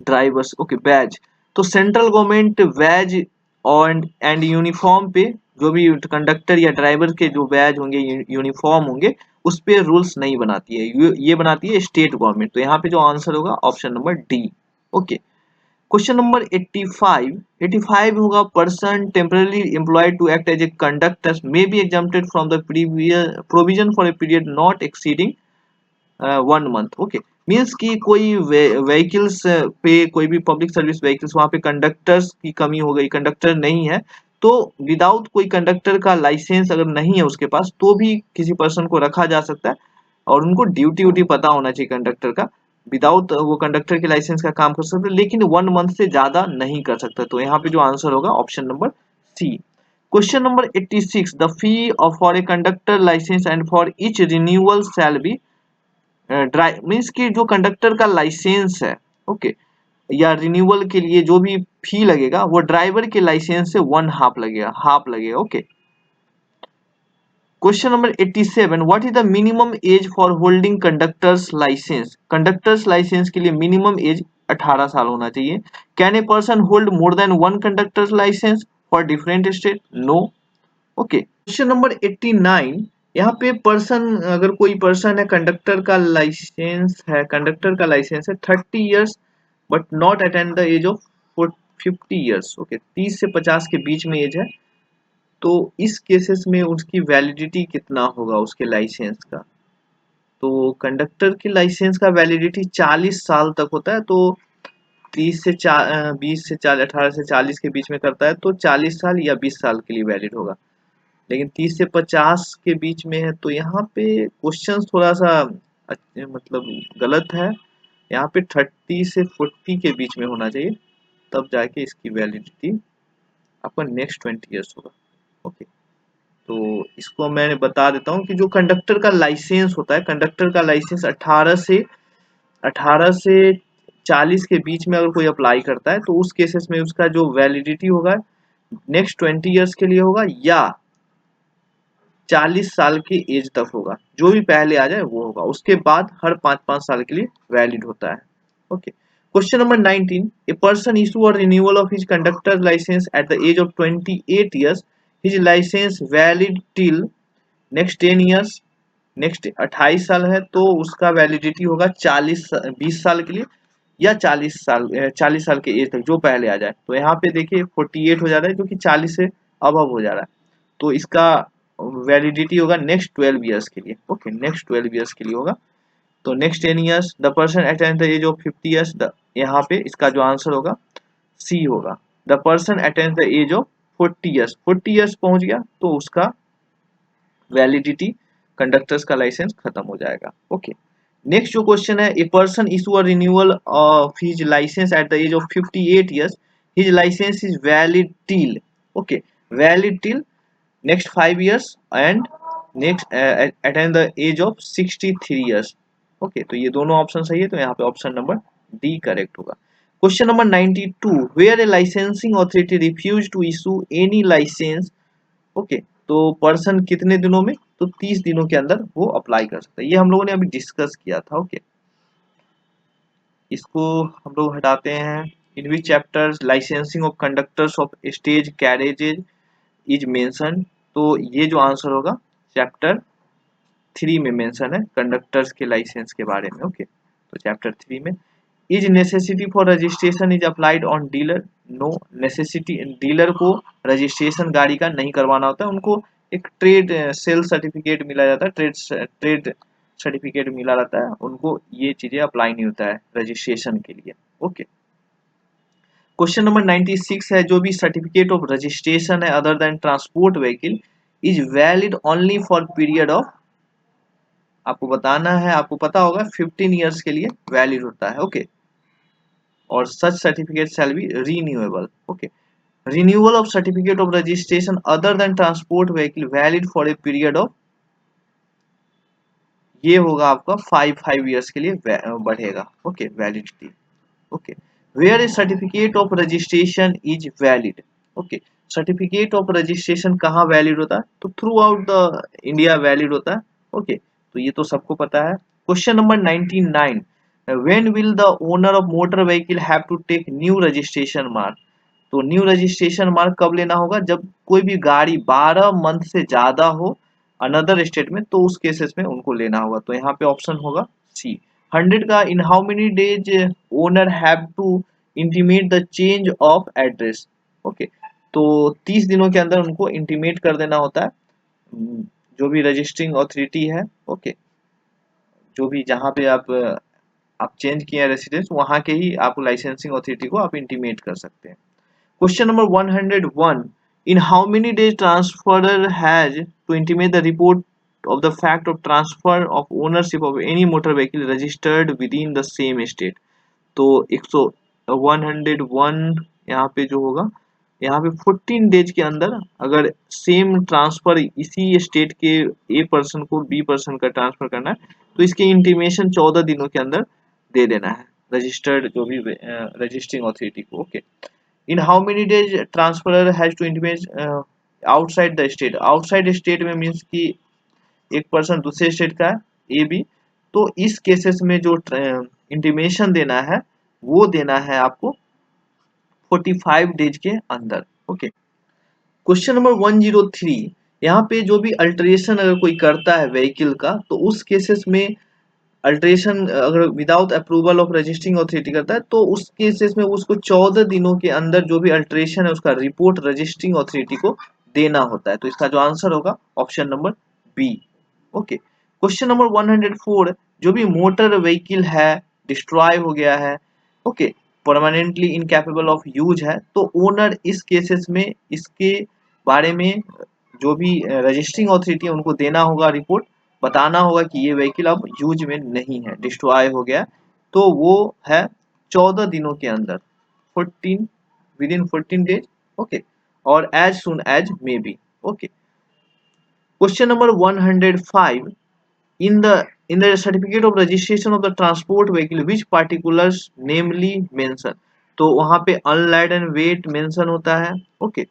S1: drivers, okay, badge, तो central government badge and uniform पे जो भी कंडक्टर या ड्राइवर के जो बैज होंगे यूनिफॉर्म होंगे उस पे रूल्स नहीं बनाती है, ये बनाती है स्टेट गवर्नमेंट। तो यहाँ पे जो आंसर होगा option number D. Okay, question number 85 होगा, person temporary employed to act as a conductor may be exempted from the previous provision for a period not exceeding 1 month. Okay, means कि कोई vehicles पे कोई भी public service vehicles वहां पे conductors की कमी हो गई, कंडक्टर नहीं है, तो विदाउट कोई कंडक्टर का लाइसेंस अगर नहीं है उसके पास तो भी किसी पर्सन को रखा जा सकता है और उनको ड्यूटी व्यूटी पता होना चाहिए कंडक्टर का, विदाउट वो कंडक्टर के लाइसेंस का काम कर सकते हैं, लेकिन 1 मंथ से ज्यादा नहीं कर सकता। तो यहाँ पे जो आंसर होगा option number C. Question number 86, the fee of for a conductor licence and for each renewal shall be drive, means कि जो कंडक्टर का लाइसेंस है, ओके, या रिन्यूअल के लिए जो भी फी लगेगा वो ड्राइवर के लाइसेंस से 1/2 लगेगा, हाफ लगेगा। Okay, question number 87, what is the minimum age for holding conductor's licence, conductor's licence के लिए मिनिमम एज 18 साल होना चाहिए। Can a person hold more than 1 conductor's licence for different state, no. Okay, question number 89, यहाँ पे person अगर कोई person है कंडक्टर का लाइसेंस है 30 years but not attend the age of 50 years, okay 30 से 50 के बीच में एज है, तो इस केसेस में उसकी वैलिडिटी कितना होगा उसके लाइसेंस का। तो कंडक्टर की लाइसेंस का वैलिडिटी 40 साल तक होता है, तो 20 से 40, 18 से 40 के बीच में करता है तो 40 साल या 20 साल के लिए वैलिड होगा। लेकिन 30 से 50 के बीच में है तो यहाँ पे क्वेश्चन थोड़ा सा मतलब गलत है। यहाँ पे 30 से 40 के बीच में होना चाहिए, तब जाके इसकी वैलिडिटी आपका नेक्स्ट 20 ईयर्स होगा। ओके, तो इसको मैंने बता देता हूँ कि जो कंडक्टर का लाइसेंस होता है, कंडक्टर का लाइसेंस 18 से 40 के बीच में अगर कोई अप्लाई करता है तो उस केसेस में उसका जो वैलिडिटी होगा नेक्स्ट 20 ईयर्स के लिए होगा, या 40 साल की एज तक होगा, जो भी पहले आ जाए वो होगा। उसके बाद हर 5-5 साल के लिए वैलिड होता है। Okay, question number 19, a person issue और renewal of his conductor licence at the age of 28 years, his licence valid till next 10 years. Next 28 साल है तो उसका वैलिडिटी होगा 20 साल के लिए, या 40 साल के एज तक जो पहले आ जाए। तो यहाँ पे देखिए 48 हो जा रहा है क्योंकि 40 से अबव हो जा रहा है, तो इसका वैलिडिटी होगा नेक्स्ट 12 ईयर्स के लिए। ओके, नेक्स्ट 12 ईयर्स के लिए होगा। तो next 10 years the person attend the age of 50 years, यहाँ पे इसका जो आंसर होगा सी होगा। The person attend the age of 40 years, 40 years पहुंच गया तो उसका वैलिडिटी कंडक्टर्स का लाइसेंस खत्म हो जाएगा। ओके, नेक्स्ट जो क्वेश्चन है, a person issue a renewal of his licence at the age of 58 years, his licence is valid till, okay valid till next 5 years and next attend the age of 63 years. Okay, तो ये दोनों option सही है, तो यहाँ पे option number D correct होगा। Question number 92, where a licensing authority refuse to issue any licence, okay तो पर्सन कितने दिनों में, तो 30 दिनों के अंदर वो अप्लाई कर सकता है। ये हम लोगों ने अभी डिस्कस किया था। ओके, इसको हम लोग हटाते हैं। In which chapters licensing of conductors of stage carriages is mention, तो ये जो आंसर होगा चैप्टर 3 में मेंशन है कंडक्टर्स के लाइसेंस के बारे में। ओके, तो चैप्टर 3 में is necessity for registration is applied on dealer, no necessity, dealer को रजिस्ट्रेशन गाड़ी का नहीं करवाना होता है, उनको एक ट्रेड सेल सर्टिफिकेट मिला जाता है, ट्रेड सर्टिफिकेट मिला रहता है, उनको ये चीजें अप्लाई नहीं होता है रजिस्ट्रेशन के लिए। ओके, क्वेश्चन नंबर 96 है, जो भी सर्टिफिकेट ऑफ रजिस्ट्रेशन है other than transport vehicle is valid only for period of, आपको बताना है, आपको पता होगा 15 ईयर्स के लिए वैलिड होता है। ओके, और such certificate shall be renewable. Okay, renewal of certificate of registration other than transport vehicle valid for a period of, ये होगा आपका 5 ईयर्स के लिए बढ़ेगा। Okay, validity. Okay, where a certificate of registration is valid, okay certificate of registration कहाँ valid होता है, तो throughout the India valid होता है। ओके, तो ये तो सबको पता है। Question number 99, when will the owner of motor vehicle have to take new registration mark, तो न्यू रजिस्ट्रेशन मार्क कब लेना होगा, जब कोई भी गाड़ी 12 मंथ से ज्यादा हो अनदर स्टेट में, तो उस केसेस में उनको लेना होगा। तो यहाँ पे ऑप्शन होगा सी। 100 का in how many days owner have to intimate the change of address, okay तो 30 दिनों के अंदर उनको इंटीमेट कर देना होता है जो भी रजिस्टरिंग अथॉरिटी है। ओके, जो भी जहाँ पे आप चेंज किए रेसिडेंस, वहाँ के ही आप लाइसेंसिंग अथॉरिटी को आप इंटीमेट कर सकते हैं। Question number 101, in how many days transferor has to intimate the report of the fact of transfer of ownership of any motor vehicle registered within the same state, तो 101 यहाँ पे जो होगा, यहाँ पे 14 डेज के अंदर अगर सेम ट्रांसफर इसी स्टेट के ए पर्सन को बी पर्सन का ट्रांसफर करना है, तो इसके इंटीमेशन 14 दिनों के अंदर दे देना है रजिस्टर्ड जो भी रजिस्टरिंग अथॉरिटी को। Okay, in how many days transferer has to intimate outside the state, outside state में मीन्स कि एक पर्सन दूसरे स्टेट का है ए बी, तो इस केसेस में जो इंटीमेशन देना है वो देना है आपको 45 डेज के अंदर। ओके, क्वेश्चन नंबर 103, यहाँ पे जो भी अल्टरेशन अगर कोई करता है व्हीकल का, तो उस केसेस में अल्ट्रेशन अगर without approval of registering authority करता है तो उस केसेस में उसको 14 दिनों के अंदर जो भी अल्ट्रेशन है उसका रिपोर्ट रजिस्टरिंग ऑथोरिटी को देना होता है। तो इसका जो आंसर होगा option number B. Okay, question number 104, जो भी मोटर व्हीकल है डिस्ट्रॉय हो गया है, okay, permanently incapable of use है, तो ओनर इस केसेस में इसके बारे में जो भी रजिस्टरिंग ऑथोरिटी है उनको देना होगा रिपोर्ट, बताना होगा कि ये व्हीकल अब यूज में नहीं है, डिस्ट्रॉय हो गया, तो वो है 14 दिनों के अंदर, 14 विद इन 14 डेज। ओके, और as soon as may be. Okay, question number 105, in the certificate of registration of the transport vehicle which particulars namely mention, तो वहां पे अनलैडन वेट मेंशन होता है। ओके,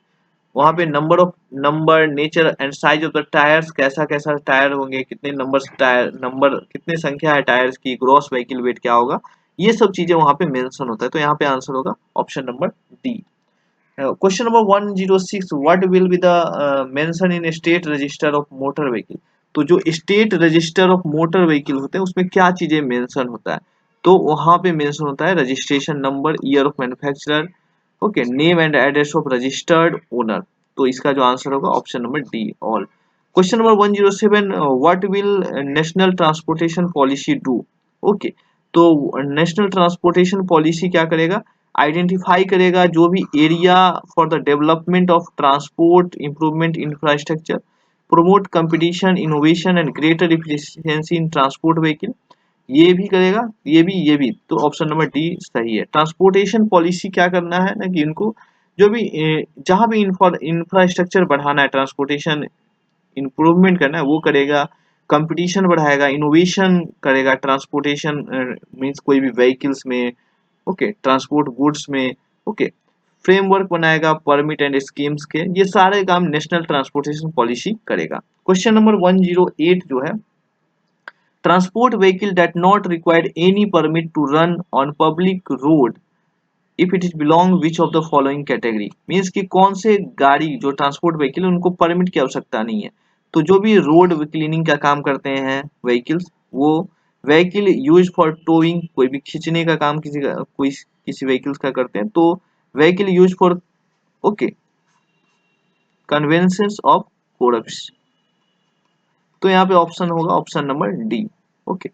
S1: वहां पे number nature and size of the tyres, कैसा कैसा tyre होंगे, कितने नंबर कितने संख्या है टायर्स की, ग्रॉस व्हीकल वेट क्या होगा, ये सब चीजें वहां पे मेंशन होता है। तो यहाँ पे आंसर होगा option number D. Question number 106, what will be the mention in state register of motor vehicle, तो जो state register of motor vehicle होते हैं उसमें क्या चीजें मेंशन होता है, तो वहां पे मेंशन होता है registration number, year of manufacturer, okay, name and address of registered owner. तो इसका जो आंसर होगा option number D all. Question number 107, what will national transportation policy do, okay, तो नेशनल ट्रांसपोर्टेशन पॉलिसी क्या करेगा, आइडेंटिफाई करेगा जो भी area for the development of transport improvement infrastructure, promote competition innovation and greater efficiency in transport vehicle, ये भी करेगा, ये भी तो ऑप्शन नंबर डी सही है। ट्रांसपोर्टेशन पॉलिसी क्या करना है ना कि इनको जो भी जहां भी इंफ्रास्ट्रक्चर बढ़ाना है, ट्रांसपोर्टेशन इंप्रूवमेंट करना है वो करेगा, कंपटीशन बढ़ाएगा, इनोवेशन करेगा, ट्रांसपोर्टेशन मींस कोई भी व्हीकल्स में, ओके, ट्रांसपोर्ट गुड्स में, ओके, फ्रेमवर्क बनाएगा परमिट एंड स्कीम्स के, ये सारे काम नेशनल ट्रांसपोर्टेशन पॉलिसी करेगा। क्वेश्चन नंबर 108 जो है, transport vehicle that not required any permit to run on public road if it is belong which of the following category, means कि कौन से गाड़ी जो ट्रांसपोर्ट व्हीकल उनको परमिट की आवश्यकता नहीं है, तो जो भी रोड क्लीनिंग का काम करते हैं व्हीकल्स, वो व्हीकल यूज फॉर टोइंग, कोई भी खींचने का काम किसी व्हीकल्स का करते हैं, तो vehicle use for, okay, conveyances of corpse, तो यहाँ पे ऑप्शन होगा option number D. Okay,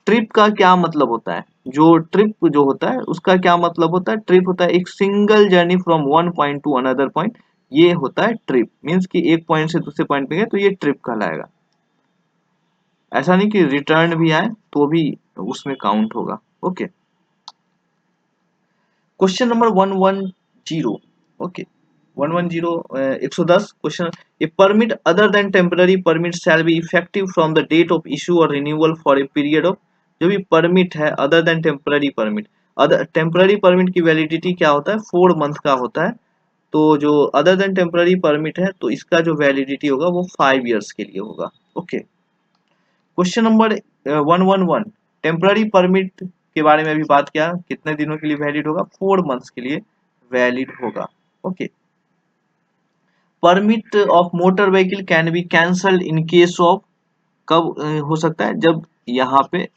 S1: trip का क्या मतलब होता है, जो ट्रिप जो होता है उसका क्या मतलब होता है, ट्रिप होता है एक single journey from one point to another point, ये होता है ट्रिप, मीन्स कि एक पॉइंट से दूसरे पॉइंट पे गए तो ये ट्रिप कहलाएगा। ऐसा नहीं कि रिटर्न भी आए तो भी उसमें काउंट होगा। Okay, question number 110, okay, 110 question, a permit other than temporary permit shall be effective from the date of issue और renewal for a period of, जो भी परमिट है other than temporary permit, other temporary permit की validity क्या होता है, 4 month का होता है, तो जो अदर देन टेम्पररी परमिट है तो इसका जो वैलिडिटी होगा वो 5 इयर्स के लिए होगा। Okay, question number 111, temporary permit के बारे में अभी बात किया, कितने दिनों के लिए वैलिड होगा, 4 मंथ्स के लिए वैलिड होगा। Okay, permit of motor vehicle can be cancelled in case of, कब हो सकता है, जब यहाँ पे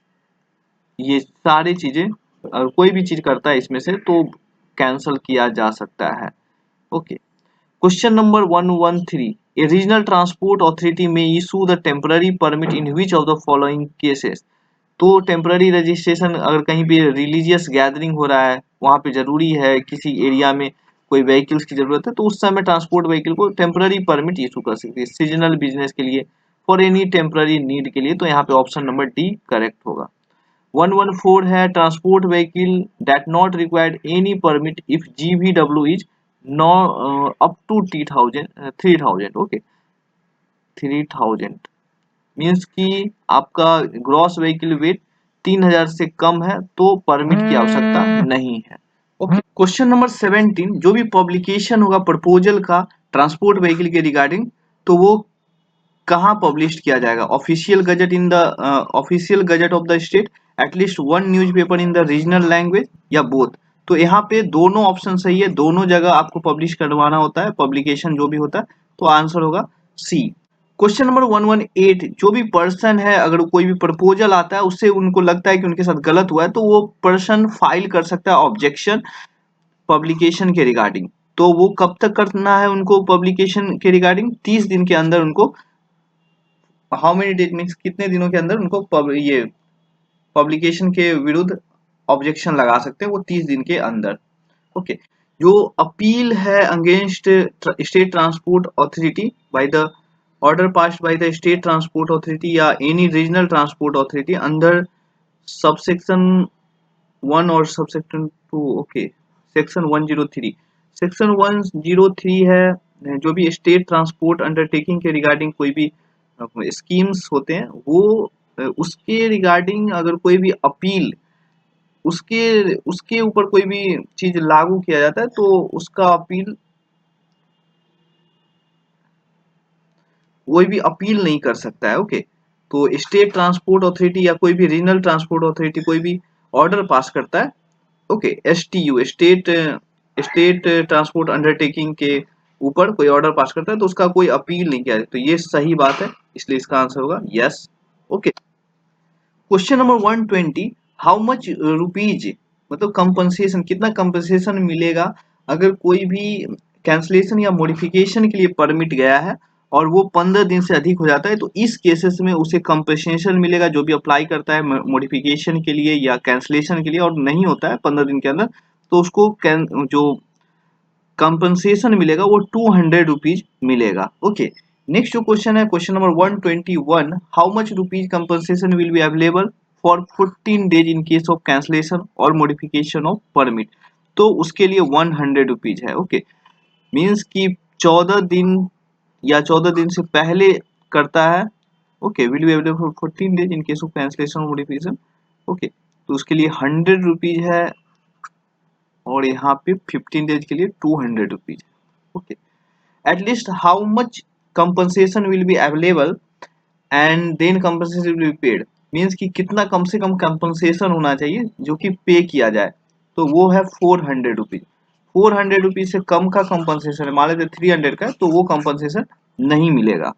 S1: ये सारी चीजें अगर कोई भी चीज करता है इसमें से तो कैंसल किया जा सकता है। Okay, question number 113, a regional transport authority में issue the temporary permit in which of the following cases, तो टेम्पररी रजिस्ट्रेशन अगर कहीं पे रिलीजियस गैदरिंग हो रहा है, वहां पे जरूरी है किसी एरिया में कोई व्हीकल्स की जरूरत है, तो उस समय ट्रांसपोर्ट व्हीकल को टेम्पररी परमिट इशू कर सकती है, सीजनल बिजनेस के लिए, फॉर एनी टेम्पररी नीड के लिए, तो यहाँ पे ऑप्शन नंबर डी करेक्ट होगा। 114 है, transport vehicle that not required any permit if GVW is no up to 3000, okay, 3000 means कि आपका ग्रॉस व्हीकल वेट 3000 से कम है तो परमिट की आवश्यकता नहीं है। ओके, क्वेश्चन नंबर 17, जो भी पब्लिकेशन होगा प्रपोजल का ट्रांसपोर्ट व्हीकल के रिगार्डिंग, तो वो कहाँ पब्लिश किया जाएगा, official gazette in the official gazette of the state, at least one newspaper in the regional language, या बोथ, तो यहाँ पे दोनों ऑप्शन सही है, दोनों जगह आपको पब्लिश करवाना होता है पब्लिकेशन जो भी होता है, तो आंसर होगा सी। क्वेश्चन नंबर 118, जो भी पर्सन है अगर कोई भी प्रपोजल आता है उससे उनको लगता है कि उनके साथ गलत हुआ है तो वो पर्सन फाइल कर सकता है ऑब्जेक्शन पब्लिकेशन के रिगार्डिंग। तो वो कब तक करना है उनको पब्लिकेशन के रिगार्डिंग? 30 दिन के अंदर उनको, हाउ मेनी डेज मीन्स कितने दिनों के अंदर उनको ये पब्लिकेशन के विरुद्ध ऑब्जेक्शन लगा सकते हैं, वो 30 दिन के अंदर। ओके। जो अपील है against state transport authority by the order passed by the state transport authority या any regional transport authority under subsection 1 और सबसेक्शन 2। ओके, सेक्शन 103, सेक्शन 103 है जो भी स्टेट ट्रांसपोर्ट अंडरटेकिंग के रिगार्डिंग कोई भी स्कीम्स होते हैं वो उसके रिगार्डिंग अगर कोई भी अपील उसके उसके ऊपर कोई भी चीज लागू किया जाता है तो उसका अपील कोई भी अपील नहीं कर सकता है। ओके। तो स्टेट ट्रांसपोर्ट अथॉरिटी या कोई भी रीजनल ट्रांसपोर्ट अथॉरिटी कोई भी ऑर्डर पास करता है, okay, एसटीयू state state transport undertaking के ऊपर कोई ऑर्डर पास करता है तो उसका कोई अपील नहीं किया जाता। तो ये सही बात है, इसलिए इसका आंसर होगा yes. Okay. Question number 120, how much rupees मतलब कंपनसेशन, कितना कंपनसेशन मिलेगा अगर कोई भी कैंसलेशन या मॉडिफिकेशन के लिए परमिट गया है और वो 15 दिन से अधिक हो जाता है तो इस केसेस में उसे कंपनसेशन मिलेगा जो भी अप्लाई करता है मॉडिफिकेशन के लिए या कैंसलेशन के लिए और नहीं होता है 15 दिन के अंदर तो उसको जो कंपनसेशन मिलेगा वो 200 रुपीज मिलेगा। ओके। नेक्स्ट जो क्वेश्चन है question number 121, how much rupees compensation will be available for 14 days in case of cancellation और मॉडिफिकेशन ऑफ परमिट। तो उसके लिए 100 रुपीज है। ओके, मीन्स कि 14 दिन या 14 दिन से पहले करता है, okay, will be available for 14 days in case of cancellation और मॉडिफिकेशन। ओके, तो उसके लिए 100 रुपीज है और यहाँ पे 15 डेज के लिए 200 rupees. Okay. at least how much compensation will be available and then compensation will be paid, means कि कितना कम से कम कंपनसेशन होना चाहिए जो कि पे किया जाए तो वो है 400 रुपीज। 400 रुपीज से कम का कंपनसेशन है, मान लेते 300 का है तो वो कंपनसेशन नहीं मिलेगा।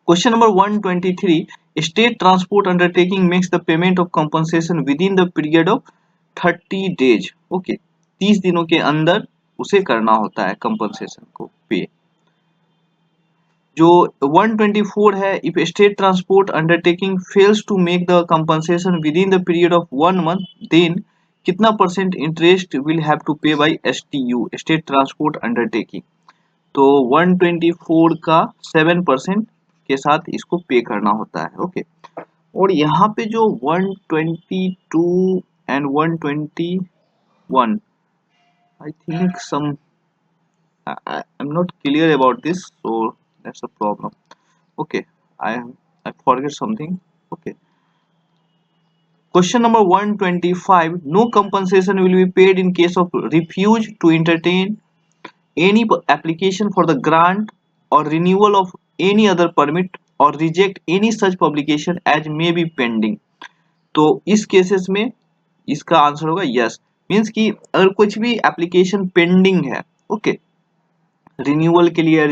S1: Question number 123, state transport undertaking makes the payment of compensation within the period of 30 days. Okay, 30 दिनों के अंदर उसे करना होता है कंपनसेशन को पे। जो 124 है, if state transport undertaking fails to make the compensation within the period of 1 month then कितना percent interest will have to pay by STU state transport undertaking. तो 124 का 7% के साथ इसको पे करना होता है। ओके। और यहाँ पे जो 122 and 121, I think some I'm not clear about this, so that's a problem. Okay, I forget something. Okay. Question number 125, no compensation will be paid in case of refuse to entertain any application for the grant or renewal of any other permit or reject any such publication as may be pending। तो इस cases में इसका answer होगा yes. Means कि अगर कुछ भी application pending है, ओके, रिन्यूअल के लिए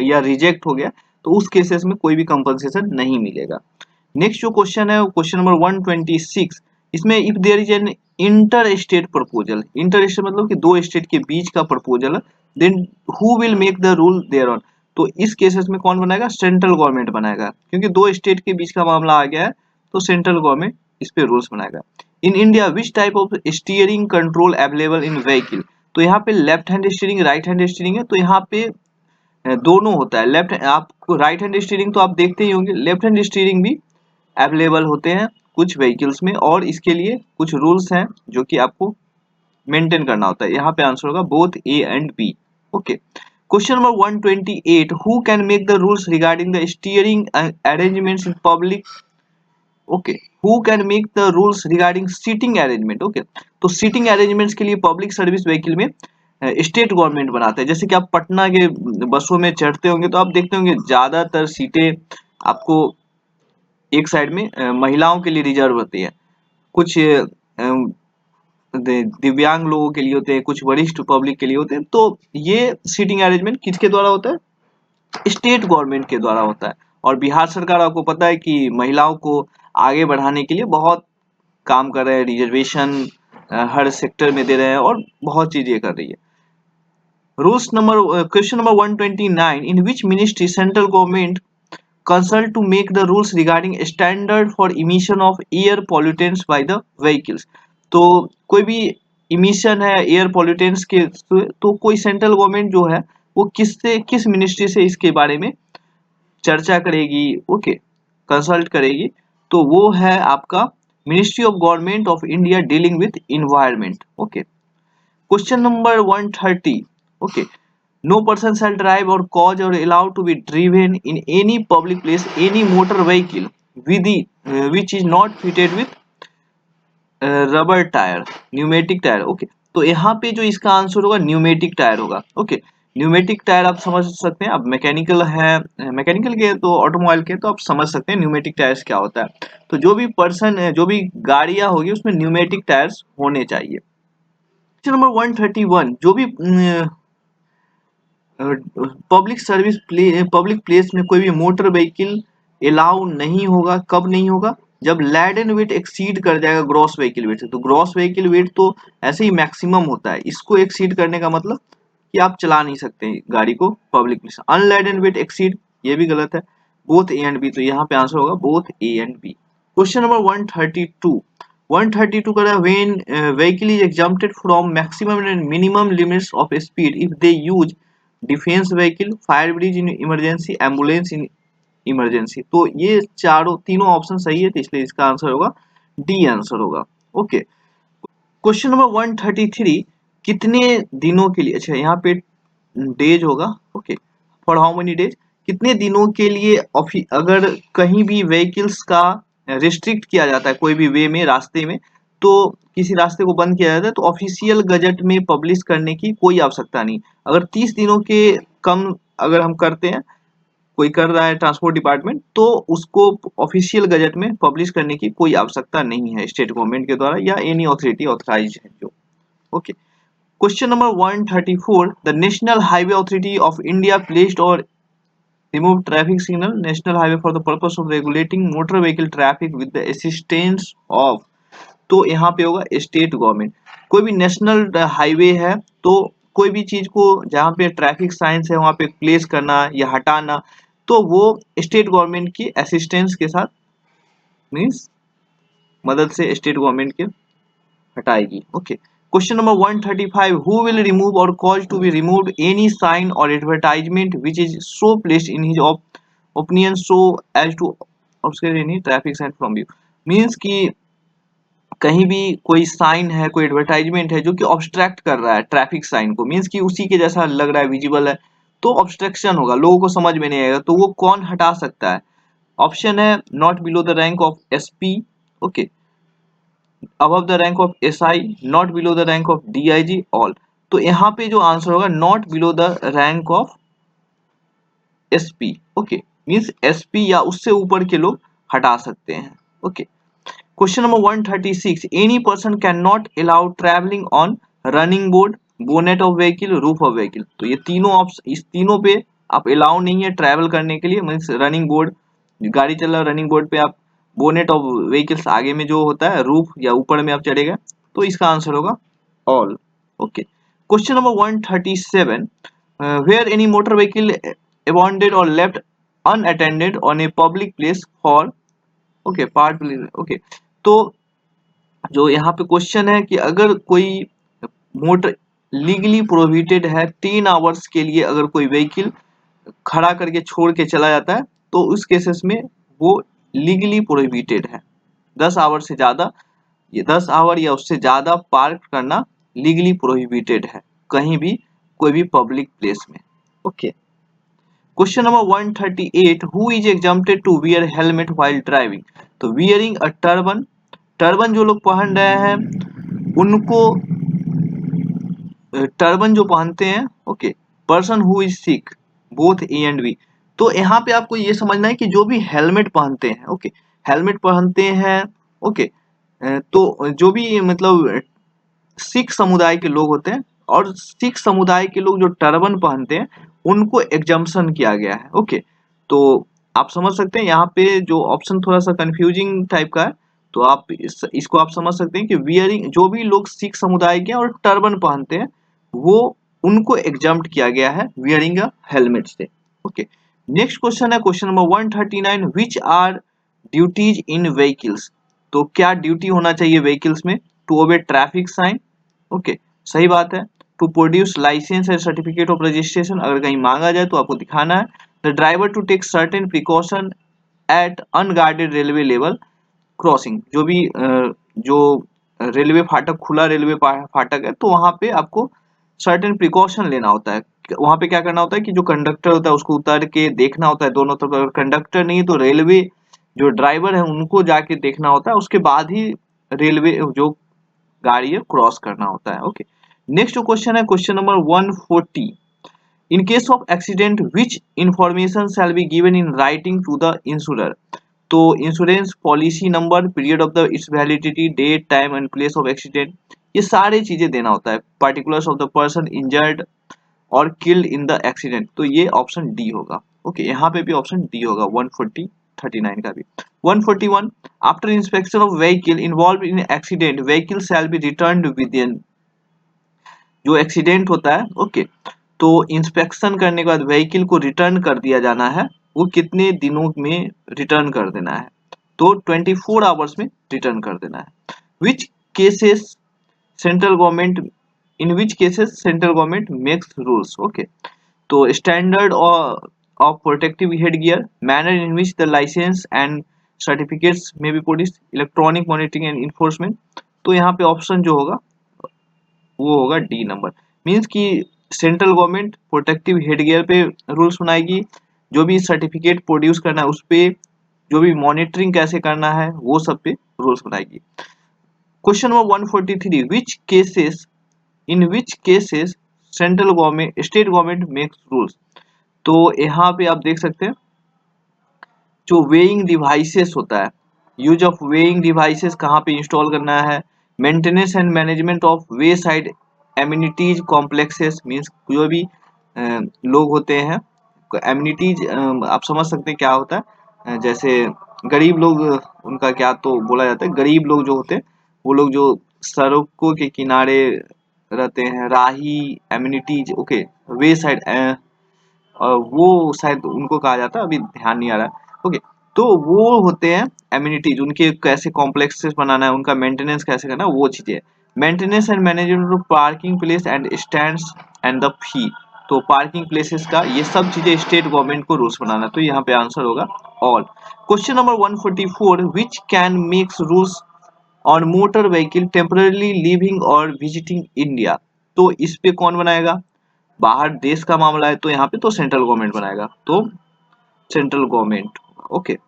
S1: या रिजेक्ट हो गया तो उस केसेस में कोई भी कंपनसेशन नहीं मिलेगा। नेक्स्ट जो क्वेश्चन है क्वेश्चन नंबर 126, इसमें if there is an inter state proposal, inter state मतलब कि दो स्टेट के बीच का प्रपोजल है, then who will make the rule there on. तो इस केसेस में कौन बनाएगा? सेंट्रल गवर्नमेंट बनाएगा, क्योंकि दो स्टेट के बीच का मामला आ गया है तो सेंट्रल गवर्नमेंट इस पे रूल्स बनाएगा। In India which type of steering control available in vehicle. तो यहाँ पे left hand steering right hand steering है, तो यहाँ पे दोनों होता है। लेफ्ट आपको राइट हैंड स्टीयरिंग तो आप देखते ही होंगे, लेफ्ट हैंड स्टीयरिंग भी अवेलेबल होते हैं कुछ व्हीकल्स में और इसके लिए कुछ रूल्स हैं जो कि आपको मेंटेन करना होता है। यहाँ पे आंसर होगा both A and B. Okay. Question number 128, who can make the rules regarding the steering arrangements in public. Okay, who can make the rules regarding seating arrangement. Okay, तो सीटिंग अरेंजमेंट्स के लिए public service vehicle में state government बनाता है। जैसे कि आप पटना के बसों में चढ़ते होंगे तो आप देखते होंगे ज्यादातर सीटें आपको एक साइड में महिलाओं के लिए रिजर्व होती है, कुछ दिव्यांग लोगों के लिए होते हैं, कुछ वरिष्ठ पब्लिक के लिए होते हैं। तो ये सीटिंग अरेंजमेंट किसके द्वारा होता है? स्टेट गवर्नमेंट के द्वारा होता है। और बिहार सरकार आपको पता है कि महिलाओं को आगे बढ़ाने के लिए बहुत काम कर रहे हैं, रिजर्वेशन हर सेक्टर में दे रहे हैं और बहुत चीजें कर रही है। Question number 129, in which ministry central government consult to make the rules regarding standard for emission of air pollutants by the vehicles? तो कोई भी इमिशन है एयर पॉल्यूटेंट्स के, तो कोई सेंट्रल गवर्नमेंट जो है वो किस मिनिस्ट्री से इसके बारे में चर्चा करेगी, ओके, कंसल्ट करेगी, तो वो है आपका ministry of government of India dealing with environment. Okay, question number 130, okay, no person shall drive or cause or allowed to be driven in any public place any motor vehicle which is not fitted with rubber tyre, pneumatic tyre. Okay, तो यहाँ पे जो इसका answer होगा pneumatic tyre होगा। Okay, pneumatic tyre आप समझ सकते हैं, अब मैकेनिकल है, मैकेनिकल के तो ऑटोमोबाइल के तो आप समझ सकते हैं न्यूमेटिक टायर्स क्या होता है। तो जो भी गाड़ियां होगी उसमें न्यूमेटिक टायर्स होने चाहिए। क्वेश्चन नंबर 131, जो भी पब्लिक प्लेस में कोई भी मोटर व्हीकल अलाउ नहीं होगा, कब नहीं होगा, जब लैडन वेट एक्सीड कर जाएगा ग्रॉस व्हीकल वेट से। तो ग्रॉस व्हीकल वेट तो ऐसे ही मैक्सिमम होता है, इसको एक्सीड करने का मतलब कि आप चला नहीं सकते गाड़ी को पब्लिक प्लेस। अनलैडन वेट एक्सीड, ये भी गलत है, बोथ ए एंड बी, तो यहाँ पे आंसर होगा both A and B. Question number 132 कर रहा है when vehicle is exempted from maximum and minimum limits of speed if they use defence vehicle, fire brigade in emergency, ambulance in emergency. तो ये तीनों ऑप्शन सही है, तो इसलिए इसका आंसर होगा डी आंसर होगा। ओके, क्वेश्चन नंबर 133, कितने दिनों के लिए, अच्छा यहाँ पे डेज होगा, okay, for how many days, कितने दिनों के लिए अगर कहीं भी व्हीकल्स का रिस्ट्रिक्ट किया जाता है कोई भी वे में, रास्ते में, तो किसी रास्ते को बंद किया जाता है तो ऑफिशियल गजट में पब्लिश करने की कोई आवश्यकता नहीं। अगर 30 दिनों के कम अगर हम करते हैं, कोई कर रहा है ट्रांसपोर्ट डिपार्टमेंट, तो उसको ऑफिशियल गजट में पब्लिश करने की कोई आवश्यकता नहीं है स्टेट गवर्नमेंट के द्वारा या एनी अथॉरिटी ऑथराइज है जो। Okay, question number 134, the national highway authority of India placed और remove traffic signal national highway for the purpose of regulating motor vehicle traffic with the assistance of, तो यहाँ पे होगा स्टेट गवर्नमेंट। कोई भी national highway है तो कोई भी चीज को जहाँ पे ट्रैफिक साइंस है वहां पे प्लेस करना या हटाना, तो वो स्टेट गवर्नमेंट की असिस्टेंस के साथ, मीन्स मदद से स्टेट गवर्नमेंट के हटाएगी। Okay, question number 135, who will remove और cause to be removed any sign और advertisement which is so placed in his opinion so as to obscure any traffic sign from you. Means कि कहीं भी कोई sign है, कोई advertisement है जो कि ऑब्स्ट्रैक्ट कर रहा है ट्रैफिक साइन को, मीन्स कि उसी के जैसा लग रहा है, विजिबल है, तो ऑब्स्ट्रक्शन होगा, लोगों को समझ में नहीं आएगा, तो वो कौन हटा सकता है? ऑप्शन है not below the rank of SP, okay, above the rank of SI, not below the rank of DIG, all. तो यहाँ पे जो आंसर होगा not below the rank of SP, okay, means SP या उससे ऊपर के लोग हटा सकते हैं। Okay, question number 136, any person can not allow travelling on running board, bonnet of vehicle, roof of vehicle. तो ये तीनों ऑप्शन, इस तीनों पे आप अलाउ नहीं है ट्रैवल करने के लिए, मीन्स रनिंग बोर्ड, गाड़ी चल रहा है रनिंग बोर्ड पे आप, बोनेट ऑफ व्हीकल्स आगे में जो होता है रूफ या ऊपर में आप चढ़ेगा, तो इसका आंसर होगा all. Okay, question number 137, where any motor vehicle abandoned or left unattended on a public place for, okay, part, okay, तो जो यहाँ पे क्वेश्चन है कि अगर कोई मोटर लीगली प्रोहिबिटेड है 3 आवर्स के लिए, अगर कोई व्हीकल खड़ा करके छोड़ के चला जाता है, तो उस केसेस में वो लीगली प्रोहिबिटेड है। 10 आवर से ज्यादा, ये 10 आवर या उससे ज्यादा पार्क करना लीगली प्रोहिबिटेड है कहीं भी, कोई भी पब्लिक प्लेस में। Okay, question number 138, who is exempted to wear helmet while driving. तो वियरिंग अ टर्बन, टर्बन जो लोग पहन रहे हैं उनको, टर्बन जो पहनते हैं, okay, person who is sick, both A and B. तो यहाँ पे आपको ये समझना है कि जो भी हेलमेट पहनते हैं, ओके, हेलमेट पहनते हैं, ओके, तो जो भी मतलब सिख समुदाय के लोग होते हैं और सिख समुदाय के लोग जो टर्बन पहनते हैं उनको एग्जम्पशन किया गया है। ओके, तो आप समझ सकते हैं यहाँ पे जो ऑप्शन थोड़ा सा कंफ्यूजिंग टाइप का है, तो आप इसको आप समझ सकते हैं कि वियरिंग, जो भी लोग सिख समुदाय के हैं और टर्बन पहनते हैं वो उनको एग्जम्प्ट किया गया है वियरिंग अ हेलमेट से। ओके, नेक्स्ट क्वेश्चन है question number 139, which are duties in vehicles. तो क्या ड्यूटी होना चाहिए व्हीकल्स में? To obey traffic sign, okay सही बात है। To produce licence and certificate of registration, अगर कहीं मांगा जाए तो आपको दिखाना है। The driver to take certain precaution at unguarded railway level crossing, जो भी जो रेलवे फाटक, खुला रेलवे फाटक है तो वहां पे आपको सर्टेन प्रिकॉशन लेना होता है। वहां पे क्या करना होता है कि जो कंडक्टर होता है उसको उतर के देखना होता है दोनों तरफ, अगर कंडक्टर नहीं तो रेलवे जो ड्राइवर है उनको जाके देखना होता है, उसके बाद ही रेलवे जो गाड़ी है क्रॉस करना होता है। ओके, नेक्स्ट क्वेश्चन है question number 140, in case of accident which information shall be given in writing to the insurer. तो insurance policy number, period of the its validity, date, time and place of accident, ये सारे चीजें देना होता है। Particulars of the person injured और killed in the accident, तो ये ऑप्शन डी होगा। ओके, यहाँ पे भी ऑप्शन डी होगा 140 39 का भी। 141, after inspection of vehicle involve in accident vehicle shall B returned with in, जो एक्सीडेंट होता है ओके, तो इंस्पेक्शन करने के बाद व्हीकल को रिटर्न कर दिया जाना है, वो कितने दिनों में रिटर्न कर देना है? तो 24 आवर्स में रिटर्न कर देना है। Which cases central government, in which cases central government makes rules, okay, तो standard of protective head gear, manner in which the licence and certificates may be produced, electronic monitoring and enforcement, तो यहाँ पे option जो होगा वो होगा D number. Means कि central government protective headgear पे रूल्स बनाएगी, जो भी सर्टिफिकेट प्रोड्यूस करना है उस पे, जो भी मॉनिटरिंग कैसे करना है वो सब पे रूल्स बनाएगी। Question number 143, which cases, in which cases central government state government makes rules. तो यहाँ पे आप देख सकते हैं जो वेइंग डिवाइसेस होता है, यूज ऑफ वेइंग डिवाइसेस कहाँ पे इंस्टॉल करना है, maintenance and management of way side amenities complexes, means जो भी लोग होते हैं एम्यूनिटीज, आप समझ सकते हैं क्या होता है, जैसे गरीब लोग, उनका क्या तो बोला जाता है, गरीब लोग जो होते हैं वो लोग जो सड़कों के किनारे रहते हैं, राही एम्यूनिटीज, ओके वे साइड, वो शायद उनको कहा जाता है, अभी ध्यान नहीं आ रहा है। ओके, तो वो होते हैं एम्यूनिटीज, उनके कैसे कॉम्प्लेक्सेस बनाना है, उनका मेंटेनेंस कैसे करना है, वो चीजें। Maintenance and management of parking place and stands and the फी, तो पार्किंग प्लेसेस का ये सब चीजें स्टेट गवर्नमेंट को रूल्स बनाना, तो यहाँ पे आंसर होगा all. Question number 144, which can makes rules on motor vehicle temporarily living और विजिटिंग इंडिया। तो इस पे कौन बनाएगा? बाहर देश का मामला है तो यहाँ पे तो सेंट्रल गवर्नमेंट बनाएगा, तो सेंट्रल गवर्नमेंट। ओके,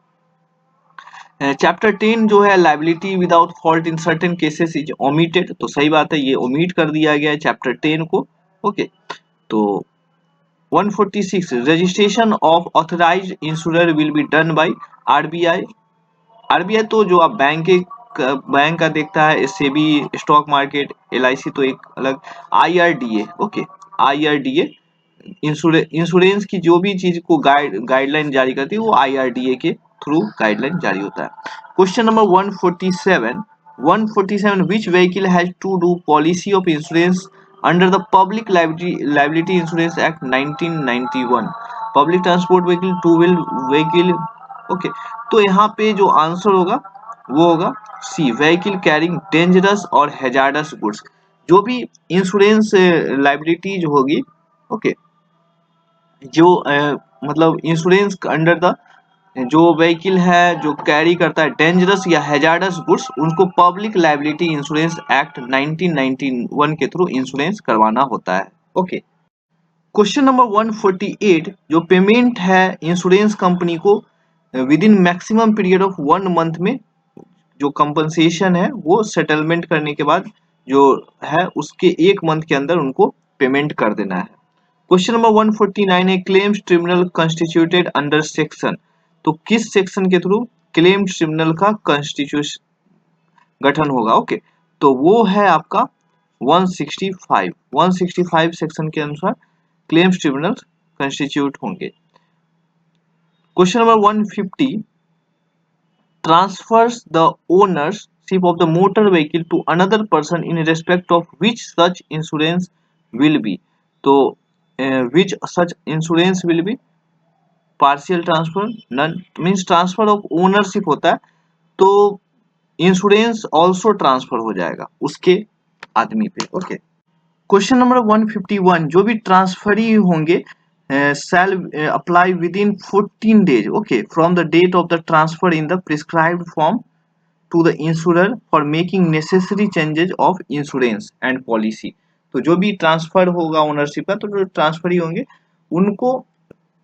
S1: चैप्टर 10 जो है liability without fault in certain cases is omitted, तो सही बात है, ये ओमिट कर दिया गया है चैप्टर 10 को। ओके, तो 146, registration of authorised insurer will be done by RBI. RBI तो जो आप बैंक का देखता है, सेबी, स्टॉक मार्केट, एलआईसी तो एक अलग, आईआरडीए, ओके आईआरडीए इंश्योरेंस की जो भी चीज को गाइडलाइन जारी करती है वो आईआरडीए के थ्रू गाइडलाइन जारी होता है। Question number 147, which vehicle has to do policy of insurance under the public liability insurance act 1991, public transport vehicle, two wheel vehicle, okay, तो यहाँ पे जो आंसर होगा वो होगा सी, व्हीकल कैरिंग डेंजरस और हैजार्डस गुड्स, जो भी इंश्योरेंस लाइबिलिटी जो होगी, ओके, जो मतलब इंश्योरेंस अंडर द जो व्हीकल है जो कैरी करता है डेंजरस या हैजार्डस गुड्स, उनको पब्लिक लाइबिलिटी इंश्योरेंस एक्ट 1991 के थ्रू इंश्योरेंस करवाना होता है। ओके, क्वेश्चन नंबर 148, जो पेमेंट है इंश्योरेंस कंपनी को with in maximum period of 1 month में, जो कंपनसेशन है वो सेटलमेंट करने के बाद जो है उसके 1 मंथ के अंदर उनको पेमेंट कर देना है। क्वेश्चन नंबर 149 है claims tribunal constituted under section, तो किस सेक्शन के थ्रू क्लेम ट्रिब्यूनल का कंस्टिट्यूशन गठन होगा? ओके, तो वो है आपका 165 सेक्शन के अनुसार क्लेम्स ट्रिब्यूनल कंस्टिट्यूट होंगे। Question number 150 transfers the ownership of the motor vehicle to another person in respect of which such insurance will be। तो which such insurance will be partial transfer, none means transfer of ownership होता है तो insurance also transfer हो जाएगा उसके आदमी पे। Okay, question number 151 जो भी ट्रांसफरी होंगे shall apply within 14 days okay from the date of the transfer in the prescribed form to the insurer for making necessary changes of insurance and policy। तो जो भी ट्रांसफर होगा ownership का तो जो ट्रांसफर ही होंगे उनको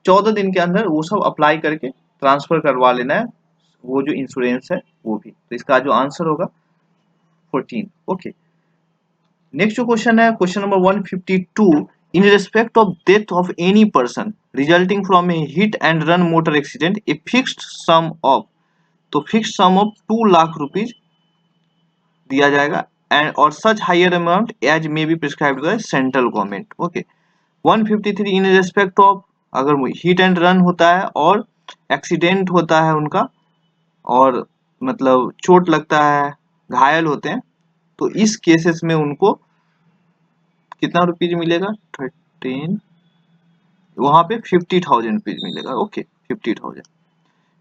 S1: 14 दिन के अंदर वो सब अप्लाई करके ट्रांसफर करवा लेना है वो जो इंश्योरेंस है वो भी। तो इसका जो आंसर होगा 14। ओके, नेक्स्ट जो क्वेश्चन है question number 152 in respect of death of any person resulting from a hit and run motor accident a fixed sum of, तो fixed sum of 2 lakh rupees दिया जाएगा एंड और such higher amount as may be prescribed by central government. Okay, 153 in respect of अगर hit and run होता है और accident होता है उनका और मतलब चोट लगता है घायल होते हैं तो इस केसेस में उनको कितना रुपीज मिलेगा 13 वहां पे 50,000 रुपीज मिलेगा। ओके, 50,000।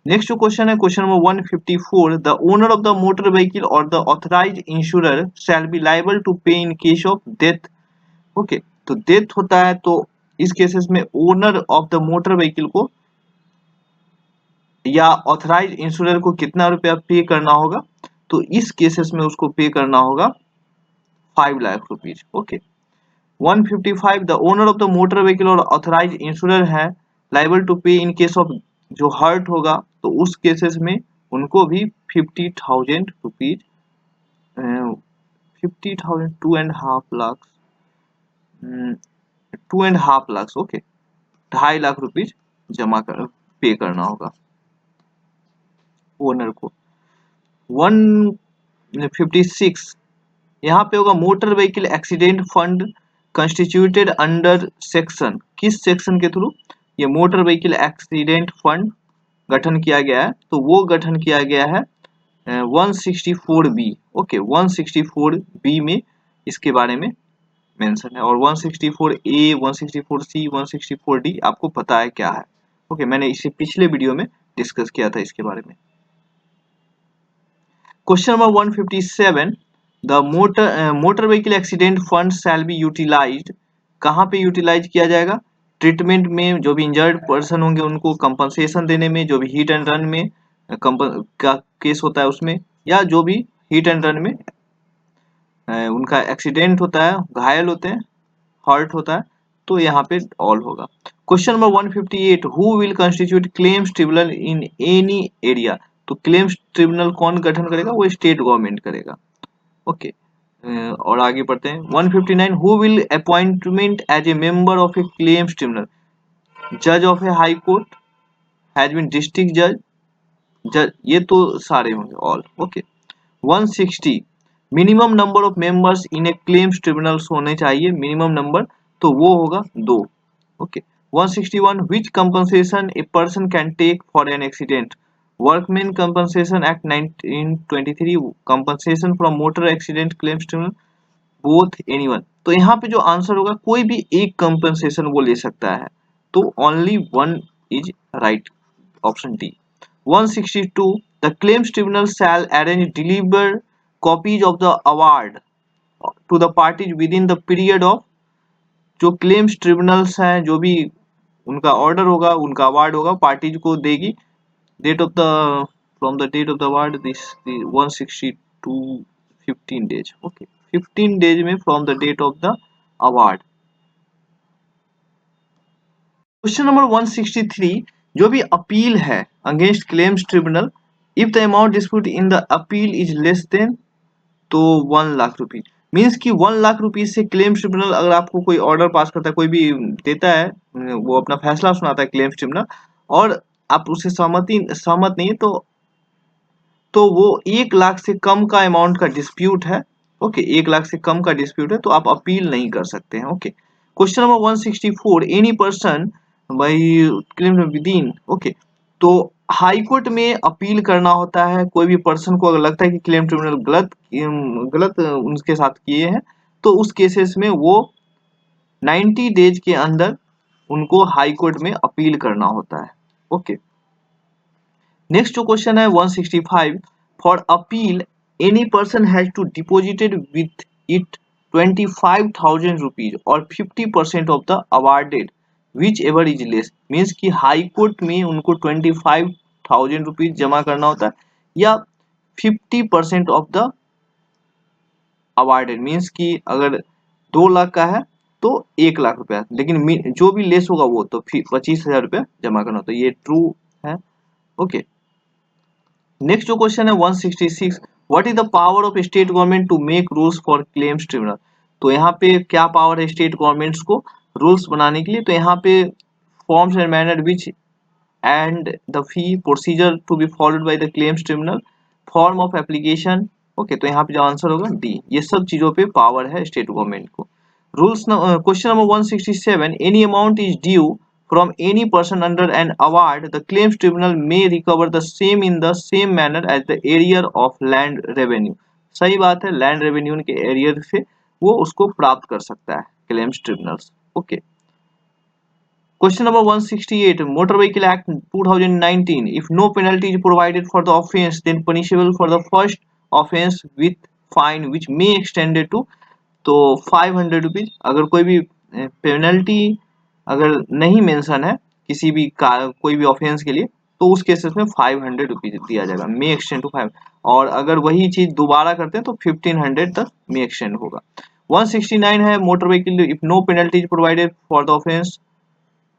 S1: नेक्स्ट जो क्वेश्चन है question number 154 the owner of the motor vehicle और the authorised insurer shall be liable to pay in case of death. Okay, तो डेथ होता है तो इस केसेस में owner of the motor vehicle को या ऑथराइज्ड इंश्योरर को कितना रुपया पे करना होगा, तो इस केसेस में उसको पे करना होगा 5 lakh rupees. Okay, 155 the owner of the motor vehicle और ऑथराइज्ड इंश्योरर है liable to pay in case of जो हर्ट होगा तो उस केसेस में उनको भी 50,000 rupees 50,000 2.5 lakh 2.5 lakh okay 2.5 lakh rupees जमा कर पे करना होगा ओनर को। 156 यहाँ पे होगा motor vehicle accident fund constituted under section, किस सेक्शन के थ्रू ये मोटर व्हीकल एक्सीडेंट फंड गठन किया गया है, तो वो गठन किया गया है 164B। ओके, 164B में इसके बारे में मेंशन है और 164A 164C 164D आपको पता है क्या है। ओके, मैंने इसे पिछले वीडियो में डिस्कस किया था इसके बारे में। Question number 157 the motor vehicle accident fund shall be utilised, कहाँ पे यूटिलाइज किया जाएगा, ट्रीटमेंट में जो भी इंजर्ड पर्सन होंगे उनको कंपनसेशन देने में, जो भी हिट एंड रन में का केस होता है उसमें, या जो भी हिट एंड रन में उनका एक्सीडेंट होता है घायल होते हैं हर्ट होता है तो यहाँ पे ऑल होगा। Question number 158 who will constitute claims tribunal in any area, तो क्लेम्स ट्रिब्यूनल कौन गठन करेगा, वो स्टेट गवर्नमेंट करेगा। ओके, और आगे बढ़ते हैं 159 who will appointment as a member of A claims tribunal, जज of A high court has been district जज ये तो सारे होंगे all. Okay, 160 minimum number of members in A claims tribunal होने चाहिए, मिनिमम नंबर तो वो होगा 2। Okay, 161 which compensation a person can take for an accident, workman compensation act 1923 compensation from motor accident claims tribunal both anyone, तो यहाँ पे जो answer होगा कोई भी एक कंपनसेशन वो ले सकता है तो only one is right, option D. 162 the claims tribunal shall arrange deliver copies of the award to the parties within the period of, जो क्लेम्स ट्रिब्यूनल्स हैं जो भी उनका ऑर्डर होगा उनका अवार्ड होगा पार्टीज को देगी, date of the from the date of the award this 162 15 days. Okay, 15 days में from the date of the award. Question number 163 जो भी अपील है against claims tribunal if the amount dispute in the appeal is less than, तो 1 lakh rupees means कि 1 lakh rupees से claims tribunal अगर आपको कोई ऑर्डर पास करता है कोई भी देता है वो अपना फैसला सुनाता है क्लेम्स ट्रिब्यूनल और आप उससे सहमत नहीं तो वो 1 लाख से कम का अमाउंट का डिस्प्यूट है ओके 1 लाख से कम का डिस्प्यूट है तो आप अपील नहीं कर सकते हैं। Okay question number 164 any person by claim with in. Okay तो हाई कोर्ट में अपील करना होता है, कोई भी पर्सन को अगर लगता है कि क्लेम ट्रिब्यूनल गलत उनके साथ किए हैं तो उस केसेस में वो 90 डेज के अंदर उनको हाई कोर्ट में अपील करना होता है। ओके नेक्स्ट जो क्वेश्चन है 165 for appeal any person has to deposited with it 25,000 rupees और 50% of the awarded whichever is less. Means कि हाई कोर्ट में उनको 25,000 रुपीज जमा करना होता है या 50% ऑफ द अवार्डेड। मीन्स कि अगर 2 लाख का है तो 1 लाख रुपया, लेकिन जो भी लेस होगा वो तो 25,000 रुपया जमा करना होता है। ये ट्रू है। ओके नेक्स्ट जो क्वेश्चन है 166 what is the power of state government to make rules for claims tribunal. तो यहाँ पे क्या पावर है स्टेट गवर्नमेंट्स को रूल्स बनाने के लिए। तो यहाँ पे forms and manner which and the fee procedure to be followed by the claims tribunal form of application. Okay तो यहाँ पे जो आंसर होगा डी, ये सब चीजों पे पावर है स्टेट गवर्नमेंट को। Rules question number 167 any amount is due from any person under an award the claims tribunal may recover the same in the same manner as the arrear of land revenue। सही बात है, land revenue के arrear से वो उसको प्राप्त कर सकता है claims tribunals. Okay question number 168 motor vehicle act 2019 if no penalty is provided for the offence then punishable for the first offence with fine which may extended to तो 500 rupees. अगर कोई भी पेनल्टी अगर नहीं मेंशन है किसी भी कोई भी ऑफेंस के लिए तो उस केसेस में 500 रुपीज दिया जाएगा, मे एक्सटेंड टू 5। और अगर वही चीज दोबारा करते हैं तो 1500 तक मे एक्सटेंड होगा। 169 है motor vehicle if no penalty is provided for the offence.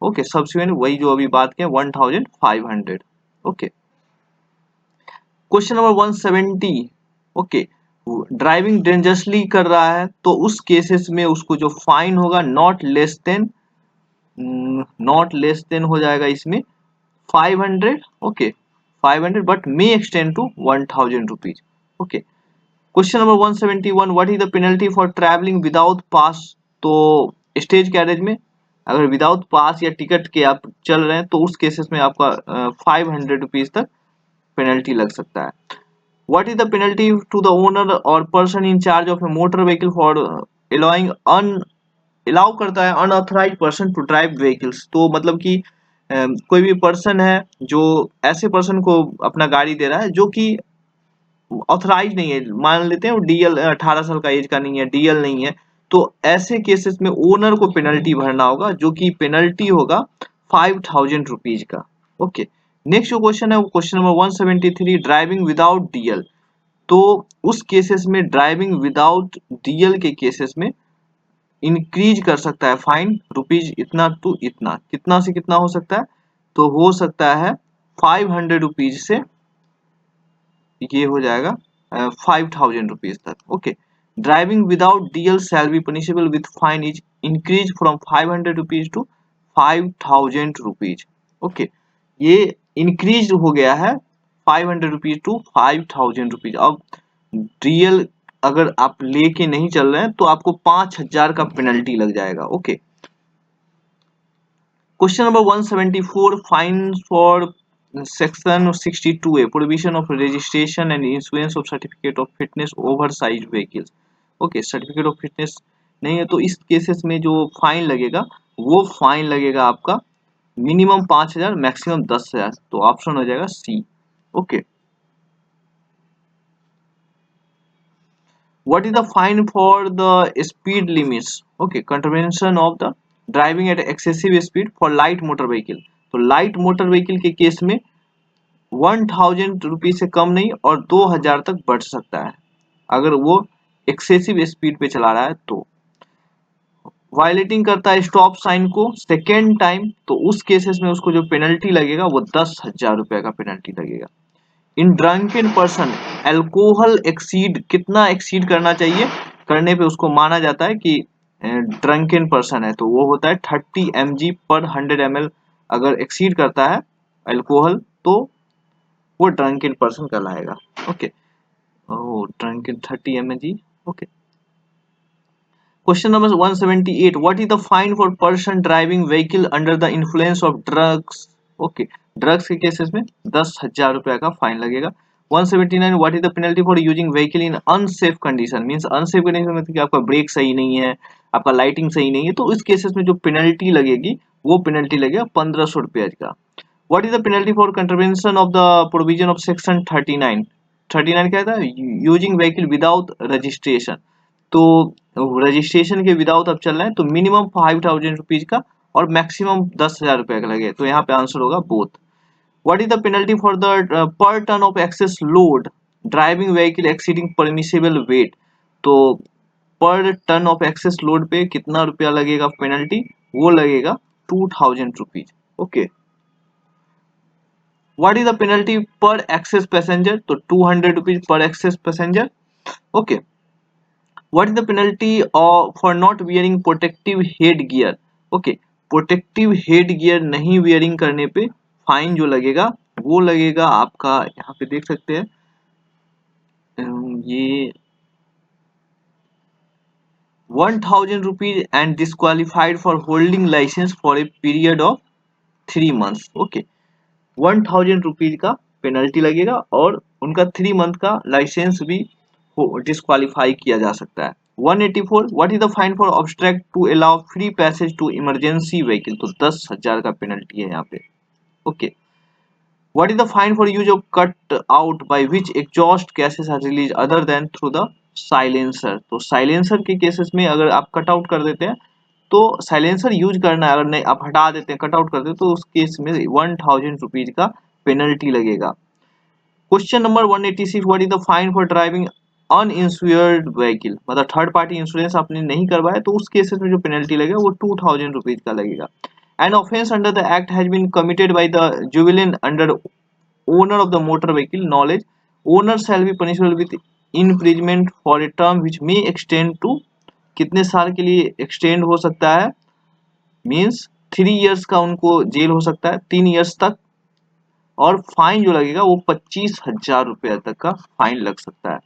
S1: Okay subsequent वही जो अभी बात किया 1500। Okay question number 170 okay driving dangerously कर रहा है तो उस केसेस में उसको जो फाइन होगा नॉट लेस देन हो जाएगा इसमें 500। Okay 500 but may extend to 1000 rupees. Okay question number 171 what is the penalty for travelling without pass. तो स्टेज कैरेज में अगर विदाउट पास या टिकट के आप चल रहे हैं तो उस केसेस में आपका 500 रुपीज तक पेनल्टी लग सकता है। What is the penalty to the owner or person in charge of a motor vehicle for allowing allow करता है unauthorized person to drive vehicles। तो मतलब कि कोई भी पर्सन है जो ऐसे पर्सन को अपना गाड़ी दे रहा है जो कि ऑथराइज नहीं है, मान लेते हैं वो डीएल 18 साल का एज का नहीं है, डीएल नहीं है, तो ऐसे केसेस में ओनर को पेनल्टी भरना होगा जो कि पेनल्टी होगा 5,000 रुपीज का। ओके नेक्स्ट जो क्वेश्चन है वो question number 173 driving without DL. तो उस केसेस में ड्राइविंग विदाउट डीएल के केसेस में इंक्रीज कर सकता है फाइन रुपीज इतना टू इतना। कितना से कितना हो सकता है तो हो सकता है 500 रुपीज से ये हो जाएगा 5,000 रुपीज तक। Okay driving without DL shall be punishable with fine is increase from 500 rupees to 5,000 rupees. Okay ये इंक्रीज हो गया है 500 रुपीज टू 5,000 रुपीज। अब डीएल अगर आप लेके नहीं चल रहे हैं तो आपको 5,000 का पेनल्टी लग जाएगा। Okay question number 174 fine for section 62A provision of registration and insurance of certificate of fitness oversize vehicles. Okay certificate of fitness नहीं है तो इस केसेस में जो फाइन लगेगा वो फाइन लगेगा आपका मिनिमम 5,000 मैक्सिमम 10,000। तो ऑप्शन हो जाएगा C. Okay what is the fine for the speed limits। okay contravention of the driving at excessive speed for light motor vehicle। तो लाइट मोटर व्हीकल के केस में 1,000 रुपीज से कम नहीं और 2,000 तक बढ़ सकता है अगर वो एक्सेसिव स्पीड पे चला रहा है तो। वायलेटिंग करता है स्टॉप साइन को सेकेंड टाइम तो उस केसेस में उसको जो पेनल्टी लगेगा वो 10,000 रुपए का पेनल्टी लगेगा। इन ड्रंकन पर्सन अल्कोहल एक्सीड कितना एक्सीड करना चाहिए करने पे उसको माना जाता है कि ड्रंकन पर्सन है तो वो होता है 30 mg पर 100 ml। अगर एक्सीड करता है अल्कोहल तो वो ड्रंकन पर्सन कहलाएगा। Okay drunken 30 mg okay. Question number 178, what is the fine for person driving vehicle under the influence of drugs? Okay, drugs के केसेस में 10,000 रुपया का फाइन लगेगा। 179, what is the penalty for using vehicle in unsafe condition? Means unsafe condition मतलब कि आपका break सही नहीं है, आपका लाइटिंग सही नहीं है, तो इस केसेस में जो पेनल्टी लगेगी वो पेनल्टी लगेगा 1500 रुपया का। What is the penalty for contravention of the provision of section 39? 39 क्या था? Using vehicle without registration. तो रजिस्ट्रेशन के विदाउट अब चल रहा है, तो मिनिमम 5000 रुपीज का और मैक्सिमम 10,000 रुपए का लगे, तो यहाँ पे आंसर होगा both. What is the penalty for the per ton of excess load driving vehicle exceeding permissible weight? तो per ton of excess load पे कितना रुपया लगेगा पेनल्टी? वो लगेगा 2000 rupees. Okay. What is the penalty per excess passenger? तो 200 rupees per excess passenger. Okay. What is the penalty for not wearing protective head gear? Okay, protective head gear नहीं wearing करने पे फाइन जो लगेगा वो लगेगा आपका, यहाँ पे देख सकते हैं ये 1000 rupees and disqualified for holding licence for a period of 3 months. Okay, 1000 rupees का पेनल्टी लगेगा और उनका 3 मंथ का लाइसेंस भी डिस्क्वालीफाई किया जा सकता है। 184, what is the fine for obstruct to allow free passage to emergency vehicle? तो 10,000 का पेनल्टी है यहाँ पे। Okay. What is the fine for use of cut out by which exhaust gases are release other than through the silencer? तो silencer के cases में अगर आप कट आउट कर देते हैं तो साइलेंसर यूज करना है, अगर नहीं आप हटा देते हैं, कट आउट कर देते हैं, तो उस केस में 1000 रुपीज का पेनल्टी लगेगा। Question number 186, what is the fine for driving uninsured vehicle? मतलब थर्ड पार्टी इंश्योरेंस आपने नहीं करवाया तो उस केसेस में जो पेनल्टी लगेगा वो 2000 रुपीज का लगेगा। An offence under the act has been committed by the juvenile under owner of the motor vehicle knowledge, owner shall be punishable with imprisonment for a term which may extend to, कितने साल के लिए extend हो सकता है? Means 3 years का उनको jail हो सकता है, 3 इयर्स तक, और फाइन जो लगेगा वो 25,000 रुपया तक का फाइन लग सकता है।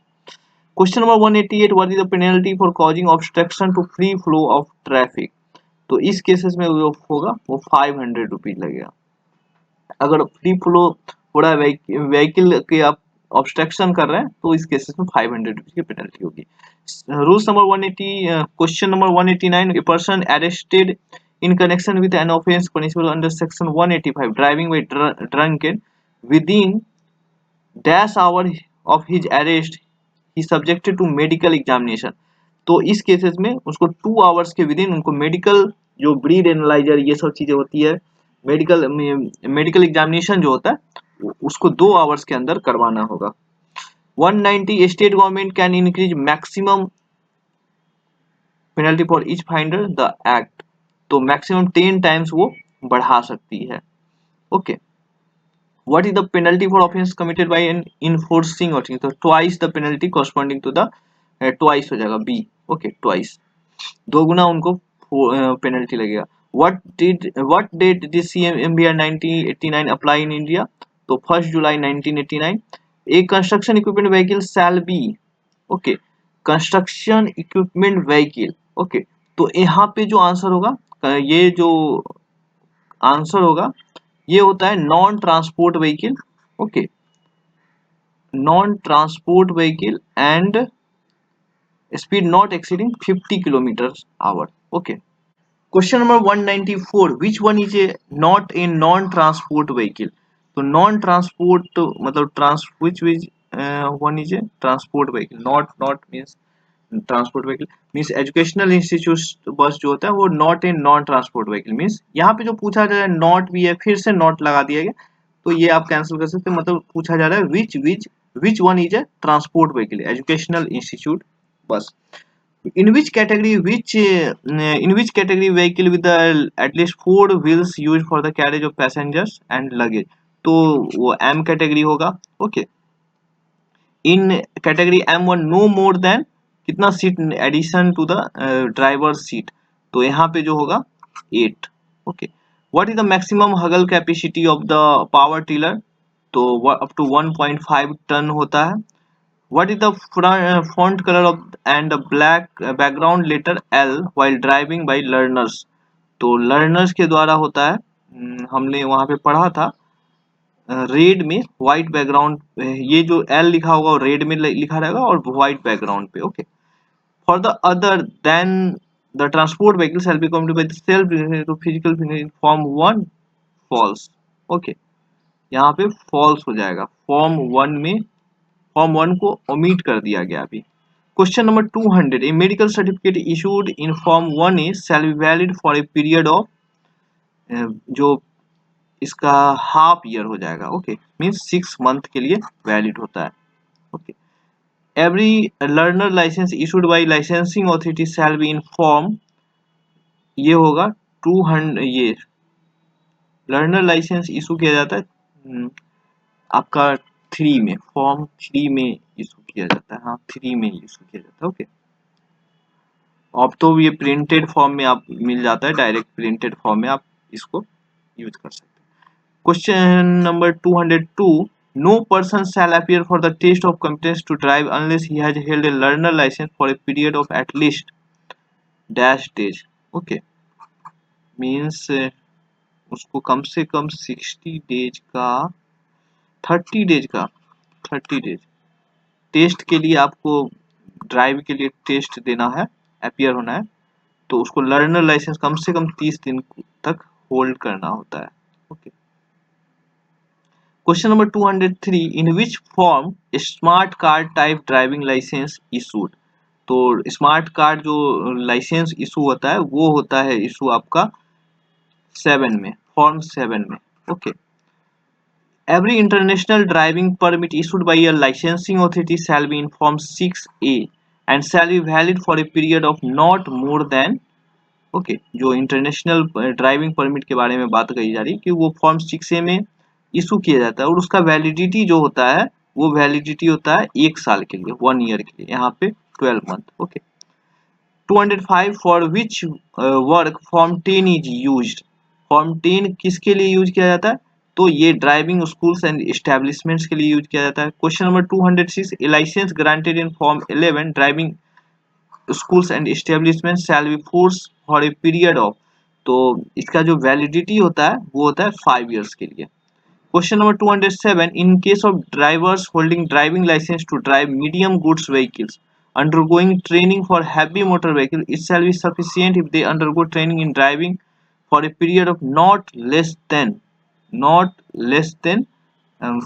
S1: Question number 188, what is the penalty for causing obstruction to free flow of traffic? तो इस केसेस में जो होगा वो 500 रुपीज लगेगा। अगर फ्री फ्लो हो रहा है व्हीकल के आप ऑब्स्ट्रक्शन कर रहे हैं तो इस केसेस में 500 रुपीज की पेनल्टी होगी। Rules number 180, question number 189, a person arrested in connection with an offense punishable under section 185 driving by drunken within dash hour of his arrest he subjected to medical examination। तो इस cases में उसको 2 hours के within उनको medical जो breed analyser ये सब चीजें होती है, मेडिकल एग्जामिनेशन जो होता है उसको 2 आवर्स के अंदर करवाना होगा। 190, state government can increase maximum penalty for each fine under the act, तो मैक्सिमम 10 टाइम्स वो बढ़ा सकती है। Okay. What is the penalty for offence committed by an enforcing authority? तो twice the penalty corresponding to the, twice हो जाएगा B. Okay, twice, दो गुना उनको पेनल्टी लगेगा। What date did CMVR 1989 apply in India? तो 1 जुलाई 1989। A construction equipment vehicle shall be, okay, construction equipment vehicle. Okay, तो यहाँ पे जो आंसर होगा, ये जो आंसर होगा ये होता है non transport vehicle. Okay, non transport vehicle and speed not exceeding 50 kilometre our. Okay. Question number 194, which one is a not a non transport vehicle? तो नॉन ट्रांसपोर्ट मतलब which one is a transport vehicle, not means transport vehicle means educational institute बस जो होता है वो not a non transport vehicle means, यहाँ पे जो पूछा जा रहा है नॉट भी है फिर से नॉट लगा दिया गया तो ये आप कैंसिल कर सकते हैं। मतलब पूछा जा रहा है which one is a transport vehicle, educational institute बस। In which category vehicle with the at least 4 wheels used for the carriage of passengers and luggage? तो वो M कैटेगरी होगा। Okay. In category M1 no more than कितना seat addition to the driver seat? तो यहाँ पे जो होगा 8। ओके। व्हाट इज द मैक्सिमम हगल capacity of the power tiller? तो अप टू 1.5 टन होता है। What is the font color of and the black background letter L while driving by learners? तो लर्नर्स के द्वारा होता है, हमने वहां पे पढ़ा था रेड में व्हाइट बैकग्राउंड, ये जो एल लिखा होगा वो रेड में लिखा रहेगा और व्हाइट बैकग्राउंड पे। Okay, for the other than the transport vehicle shall be complete by the self physical form one false. Okay, यहाँ पे फॉल्स हो जाएगा, फॉर्म वन को ओमिट कर दिया गया अभी। Question number 200, A medical certificate issued in form 1A shall be valid for a period of, जो इसका हाफ ईयर हो जाएगा। ओके, मींस 6 मंथ के लिए वैलिड होता है। Okay, every learner licence issued by licensing authority shall be in form, ये होगा 200, ये लर्नर लाइसेंस इशू किया जाता है आपका 3 में, फॉर्म 3 में इशू किया जाता है। हाँ, 3 में इशू किया जाता है। ओके, अब तो ये प्रिंटेड फॉर्म में आप मिल जाता है, डायरेक्ट प्रिंटेड फॉर्म में आप इसको यूज कर सकते हैं। Question number 202, no person shall appear for the test of competence to drive unless he has held a learner license for a period of at least dash days. Okay, means उसको कम से कम 60 days का 30 days का 30 days test के लिए आपको drive के लिए test देना है, अपीयर होना है, तो उसको लर्नर लाइसेंस कम से कम 30 दिन तक होल्ड करना होता है। Okay, question number 203, in which form smart card type driving licence issued? तो स्मार्ट कार्ड जो लाइसेंस इशू होता है वो होता है इशू आपका 7 में, फॉर्म 7 में। Okay, every international driving permit issued by a licensing authority shall be in form 6A and shall be valid for a period of not more then, okay, जो international driving permit के बारे में बात कही जा रही है कि वो फॉर्म 6A में इशू किया जाता है और उसका वैलिडिटी जो होता है वो वैलिडिटी होता है 1 साल के लिए, 1 ईयर के लिए, यहाँ पे 12 month. Okay, 205, for which work form 10 is used? Form 10 किसके लिए यूज किया जाता है? तो ये ड्राइविंग स्कूल्स एंड एस्टेब्लिशमेंट्स के लिए यूज किया जाता है। Question number 206, a licence granted in form 11 driving schools and establishments shall be forced for a period of, तो इसका जो वैलिडिटी होता है वो होता है 5 इयर्स के लिए। Question number 207, in case of drivers holding driving licence to drive medium goods vehicles undergoing training for heavy motor vehicle, it shall be sufficient if they undergo training in driving for a period of not less than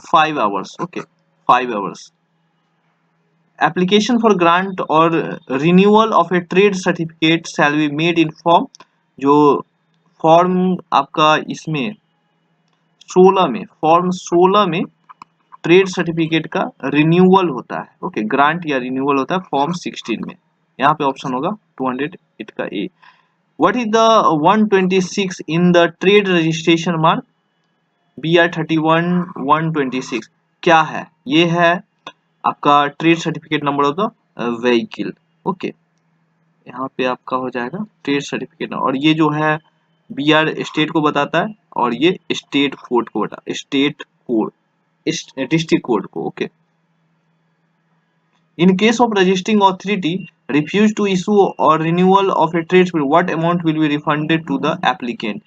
S1: 5 hours. Okay, 5 hours. Application for grant or renewal of a trade certificate shall be made in form, जो form आपका इसमें 16 में, form 16 में trade certificate का renewal होता है। Okay, grant या renewal होता है फॉर्म 16 में। यहाँ पे ऑप्शन होगा 208 का A. What is the 126 in the trade registration mark? BR31 126 क्या है? ये है आपका trade certificate number of the vehicle. Okay, यहाँ पे आपका हो जाएगा ट्रेड सर्टिफिकेट, और ये जो है BR स्टेट को बताता है और ये स्टेट कोड को बताता है, स्टेट कोड, डिस्ट्रिक्ट कोड को। Okay, in case of registering authority refuse to issue और renewal of a trade, what amount will be refunded to the applicant?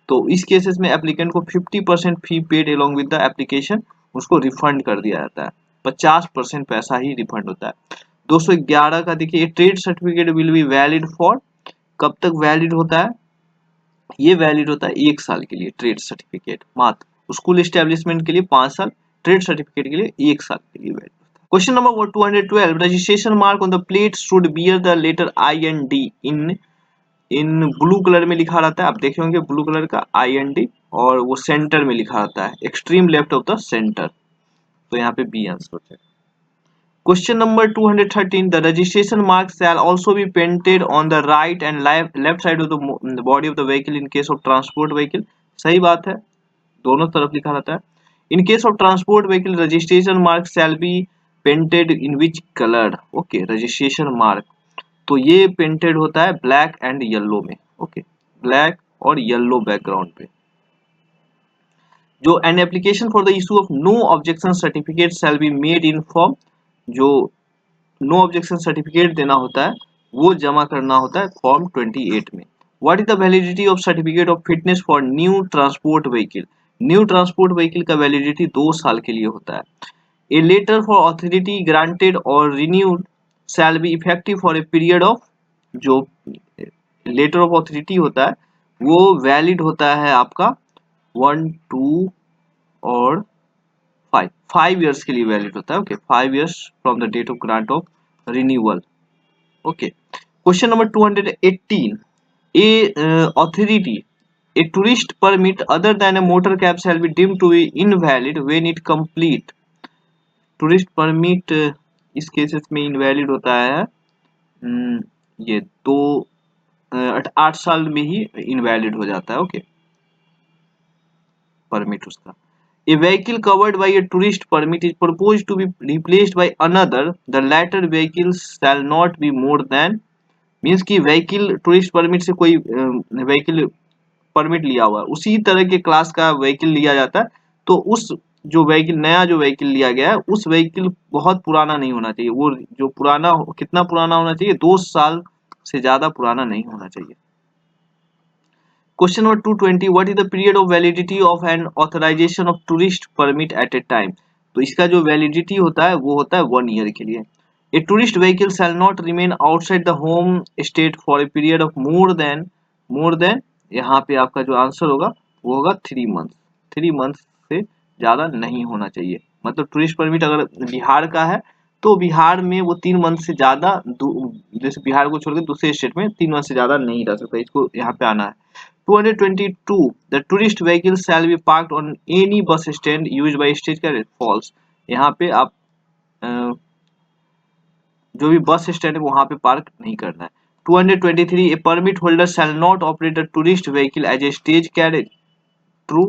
S1: तो इस केसेस में एप्लीकेंट को 50% fee paid along with the application उसको refund कर दिया जाता है, 50% पैसा ही रिफंड होता है। 211 का देखिए, trade certificate will be valid for, कब तक वैलिड होता है? ये वैलिड होता है 1 साल के लिए ट्रेड सर्टिफिकेट मात्र, स्कूल एस्टेब्लिशमेंट के लिए 5 साल, ट्रेड सर्टिफिकेट के लिए 1 साल के लिए valid. Question number 212, registration mark on the plate should bear the letter I and D in blue colour में लिखा रहता है, आप देखे होंगे ब्लू कलर का IND, और वो सेंटर में लिखा रहता है, extreme left of the centre, तो यहाँ पे बी आंसर हो जाएगा। Question number 213, the registration mark shell also be painted on the right and left side of the body of the vehicle in case of transport vehicle. सही बात है, दोनों तरफ लिखा रहता है। इन case of transport vehicle registration mark shall be painted in which colour? Okay, registration mark तो ये पेंटेड होता है ब्लैक एंड येलो में। ओके, ब्लैक और येलो बैकग्राउंड पे। जो an application for the issue of no objection certificate shall be made in form, जो no objection certificate देना होता है वो जमा करना होता है फॉर्म 28 में। What is the validity of certificate of fitness for new transport vehicle? New transport vehicle का वैलिडिटी 2 साल के लिए होता है। A letter for authority granted और renewed shall be effective for a period of, जो लेटर ऑफ ऑथोरिटी होता है वो वैलिड होता है आपका 1, 2 और 5 ईयर्स के लिए वैलिड होता है। Okay, 5 years from the date of grant of renewal. Okay, question number 218, a authority a tourist permit other than a motor cab shall be deemed to be invalid when it complete। Tourist permit इस cases में invalid होता है ये तो 8 साल में ही invalid हो जाता है। ओके, परमिट उसका। A vehicle covered by a tourist permit is proposed to be replaced by another, the latter vehicle shall not be more than, means कि व्हीकल टूरिस्ट परमिट से कोई व्हीकल परमिट लिया हुआ है उसी तरह के क्लास का व्हीकल लिया जाता है, तो उस जो व्हीकल नया जो व्हीकल लिया गया है उस व्हीकल बहुत पुराना नहीं होना चाहिए। वो जो पुराना, कितना पुराना होना चाहिए? 2 साल से ज्यादा पुराना नहीं होना चाहिए। Question number 220, what is the period of validity of an authorisation of tourist permit at a time? तो इसका जो वैलिडिटी होता है वो होता है 1 ईयर के लिए। A tourist vehicle shall not remain outside the home state for a period of more than, यहाँ पे आपका जो आंसर होगा वो होगा 3 मंथ। 3 मंथ से ज्यादा नहीं होना चाहिए। मतलब टूरिस्ट परमिट अगर बिहार का है तो बिहार में वो 3 मंथ से ज्यादा, जैसे बिहार को छोड़कर दूसरे स्टेट में 3 मंथ से ज्यादा नहीं रह सकता, इसको यहाँ पे आना है। 222, the tourist vehicle shall be parked on any bus stand used by state carrier, false। यहाँ पे आप जो भी बस स्टैंड है वहां पे पार्क नहीं करना है। 223, a permit holder shall not operate a tourist vehicle as a stage carriage, true.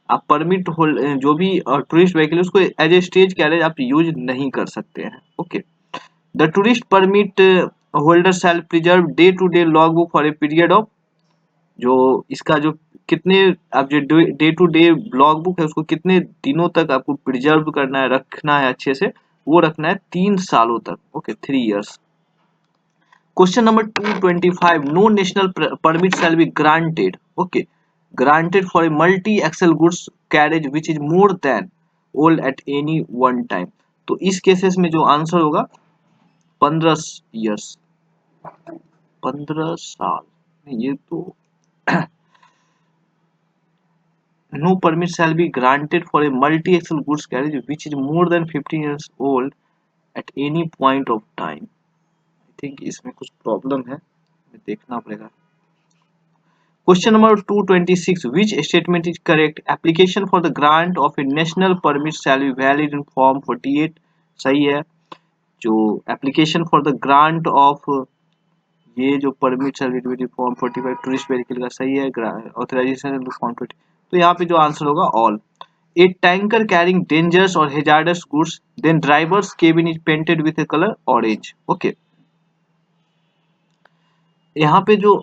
S1: आप परमिट होल्ड जो भी टूरिस्ट व्हीकल है उसको एज ए स्टेज कैरेज आप यूज नहीं कर सकते हैं। Okay, the tourist permit holder shall preserve day to day log book for a period of, जो इसका जो कितने आप जो day to day log book है उसको कितने दिनों तक आपको प्रिजर्व करना है, रखना है अच्छे से, वो रखना है 3 सालों तक। Okay, 3 years. Question number 225, no national permit shall be granted. Okay, granted for a multi axle goods carriage which is more than old at any one time. तो इस केसेस में जो आंसर होगा 15 इयर्स, 15 साल। ये तो no permit shall be granted for a multi-axle goods carriage which is more than 15 years old at any point of time। I think इसमें कुछ प्रॉब्लम है, देखना पड़ेगा। Question number 226, which statement is correct? Application for the grant of a national permit shall be valid in form 48, सही है। जो application for the grant of ये जो permit certificate form 45 tourist vehicle का सही है, ऑथराइजेशन फॉर्म 20। तो यहाँ पे जो आंसर होगा all. A tanker carrying dangerous और hazardous goods then drivers cabin is painted with a colour orange. Okay, यहाँ पे जो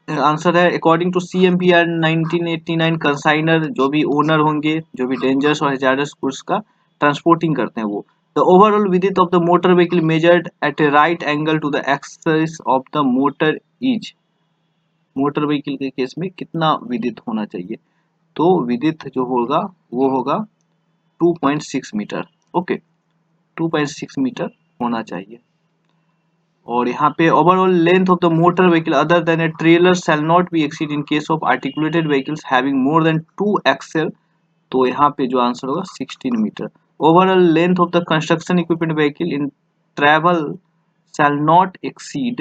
S1: आंसर है अकॉर्डिंग टू CMPR 1989 कंसाइनर, जो भी ओनर होंगे जो भी डेंजरस और हेजार्डस गुड्स का ट्रांसपोर्टिंग करते हैं वो, the overall width of the motor vehicle measured at a right angle to the axis of the motor is, motor vehicle के केस में कितना विड्थ होना चाहिए? तो विड्थ जो होगा वो होगा 2.6 मीटर। ओके, 2.6 मीटर होना चाहिए। और यहाँ पे overall length of the motor vehicle other than a trailer shall not be exceed in case of articulated vehicles having more than 2 axle. तो यहाँ पे जो आंसर होगा 16 metre. Overall length of the construction equipment vehicle in travel shall not exceed,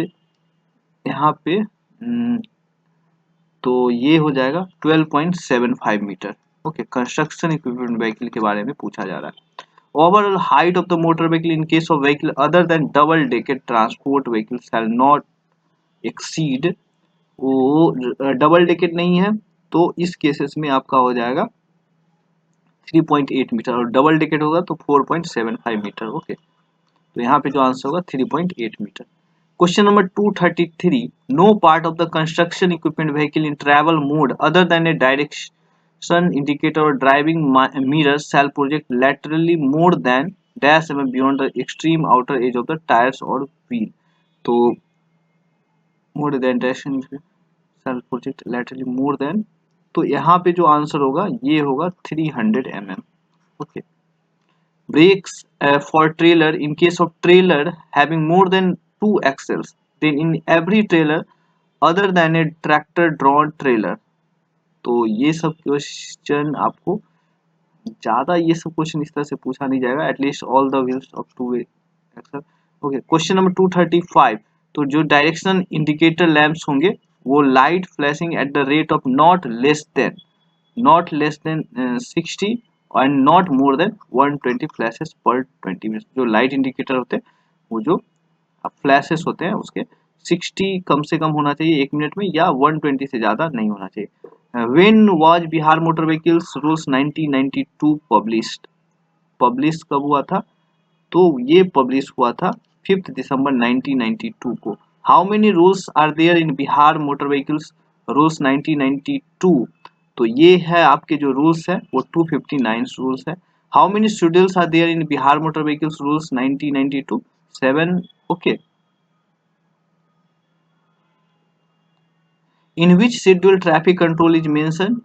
S1: यहाँ पे तो ये हो जाएगा 12.75 metre. Okay, construction equipment vehicle के बारे में पूछा जा रहा है। Overall height of the motor vehicle in case of vehicle other then double decade transport vehicle shell not exceed, वो डबल डेकेड नहीं है तो इस केसेस में आपका हो जाएगा 3.8 मीटर, और डबल डेकेड होगा तो 4.75 मीटर। ओके, तो यहाँ पे जो आंसर होगा 3.8 metre. Question number 233, no part of the construction equipment vehicle in travel mode other than a direction indicator or driving mirror shall project laterally more than dash mm beyond the extreme outer edge of the tires or wheel. तो more than dash shall project laterally more than, तो यहाँ पे जो answer होगा ये होगा 300 mm. Okay. Brakes for trailer in case of trailer having more than 2 axles, then in every trailer other than a tractor drawn trailer. तो ये सब क्वेश्चन आपको ज्यादा ये सब क्वेश्चन इस तरह से पूछा नहीं जाएगा. At least all the wheels of two axle. Okay. Question number 235. तो जो डायरेक्शन इंडिकेटर लैंप्स होंगे वो light flashing at the rate of not less than 60 and not more than 120 flashes per 20 minute. जो लाइट इंडिकेटर होते हैं वो जो flashes होते हैं उसके 60 कम से कम होना चाहिए 1 मिनट में, या 120 से ज़्यादा नहीं होना चाहिए. When was Bihar motor vehicles rules 1992 publish कब हुआ था? तो ये पब्लिश हुआ था 5 दिसंबर 1992 को. How many rules are there in Bihar motor vehicles rules 1992? तो ये है आपके जो रूल्स है वो 259 रूल्स है. How many schedules are there in Bihar motor vehicles rules 1992? 7. Okay. In which schedule traffic control is mention?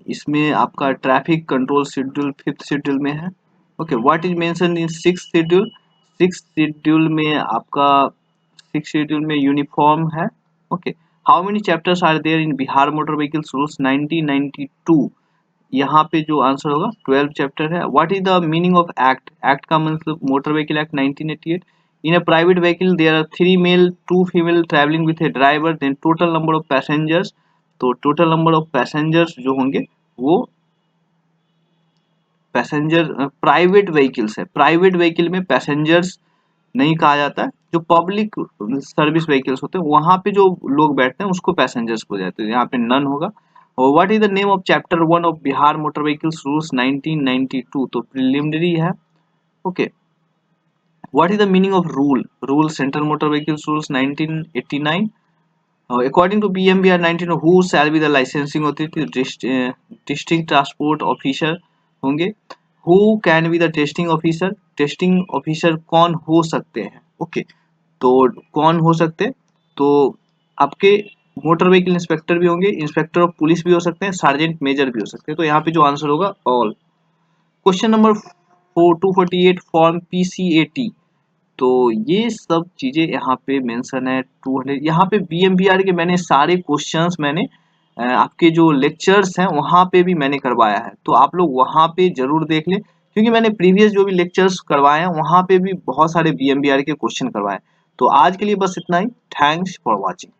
S1: इसमें आपका traffic control schedule 5th schedule में है. Okay. What is mention in 6th schedule? 6th schedule में आपका 6th schedule में uniform है. Okay. How many chapters are there in Bihar motor vehicles rules 1992? यहाँ पे जो आंसर होगा 12 चैप्टर है. What is the meaning of act? Act का मतलब motor vehicle act 1988. In a private vehicle there are 3 male 2 female traveling with a driver, then total number of passengers. तो total number of passengers जो होंगे वो passenger private vehicles है. Private vehicle में passengers नहीं कहा जाता है. जो पब्लिक सर्विस व्हीकल्स होते हैं वहां पे जो लोग बैठते हैं उसको पैसेंजर्स को जाते हैं. यहाँ पे नन होगा. और what is the name of chapter 1 of Bihar motor vehicles rules 1992? तो प्रिलिमिनरी है. Okay. What is the meaning of rule? Rule Central Motor Vehicles Rules 1989. According to BMVR 19, who shall be the licensing authority? District Transport Officer होंगे. Who can be the testing officer? Testing officer कौन हो सकते हैं? Okay. तो कौन हो सकते हैं? तो आपके मोटर व्हीकल इंस्पेक्टर भी होंगे, इंस्पेक्टर ऑफ पुलिस भी हो सकते हैं, सार्जेंट मेजर भी हो सकते हैं. तो यहाँ पे जो आंसर होगा all. Question number 248 form PCAT. तो ये सब चीजें यहाँ पे मेंशन है. 200 यहाँ पे BMVR के मैंने सारे क्वेश्चंस मैंने आपके जो लेक्चर्स हैं वहाँ पे भी मैंने करवाया है. तो आप लोग वहाँ पे जरूर देख लें क्योंकि मैंने प्रीवियस जो भी लेक्चर्स करवाए हैं वहाँ पे भी बहुत सारे BMVR के क्वेश्चन करवाए. तो आज के लिए बस इतना ही. Thanks for watching.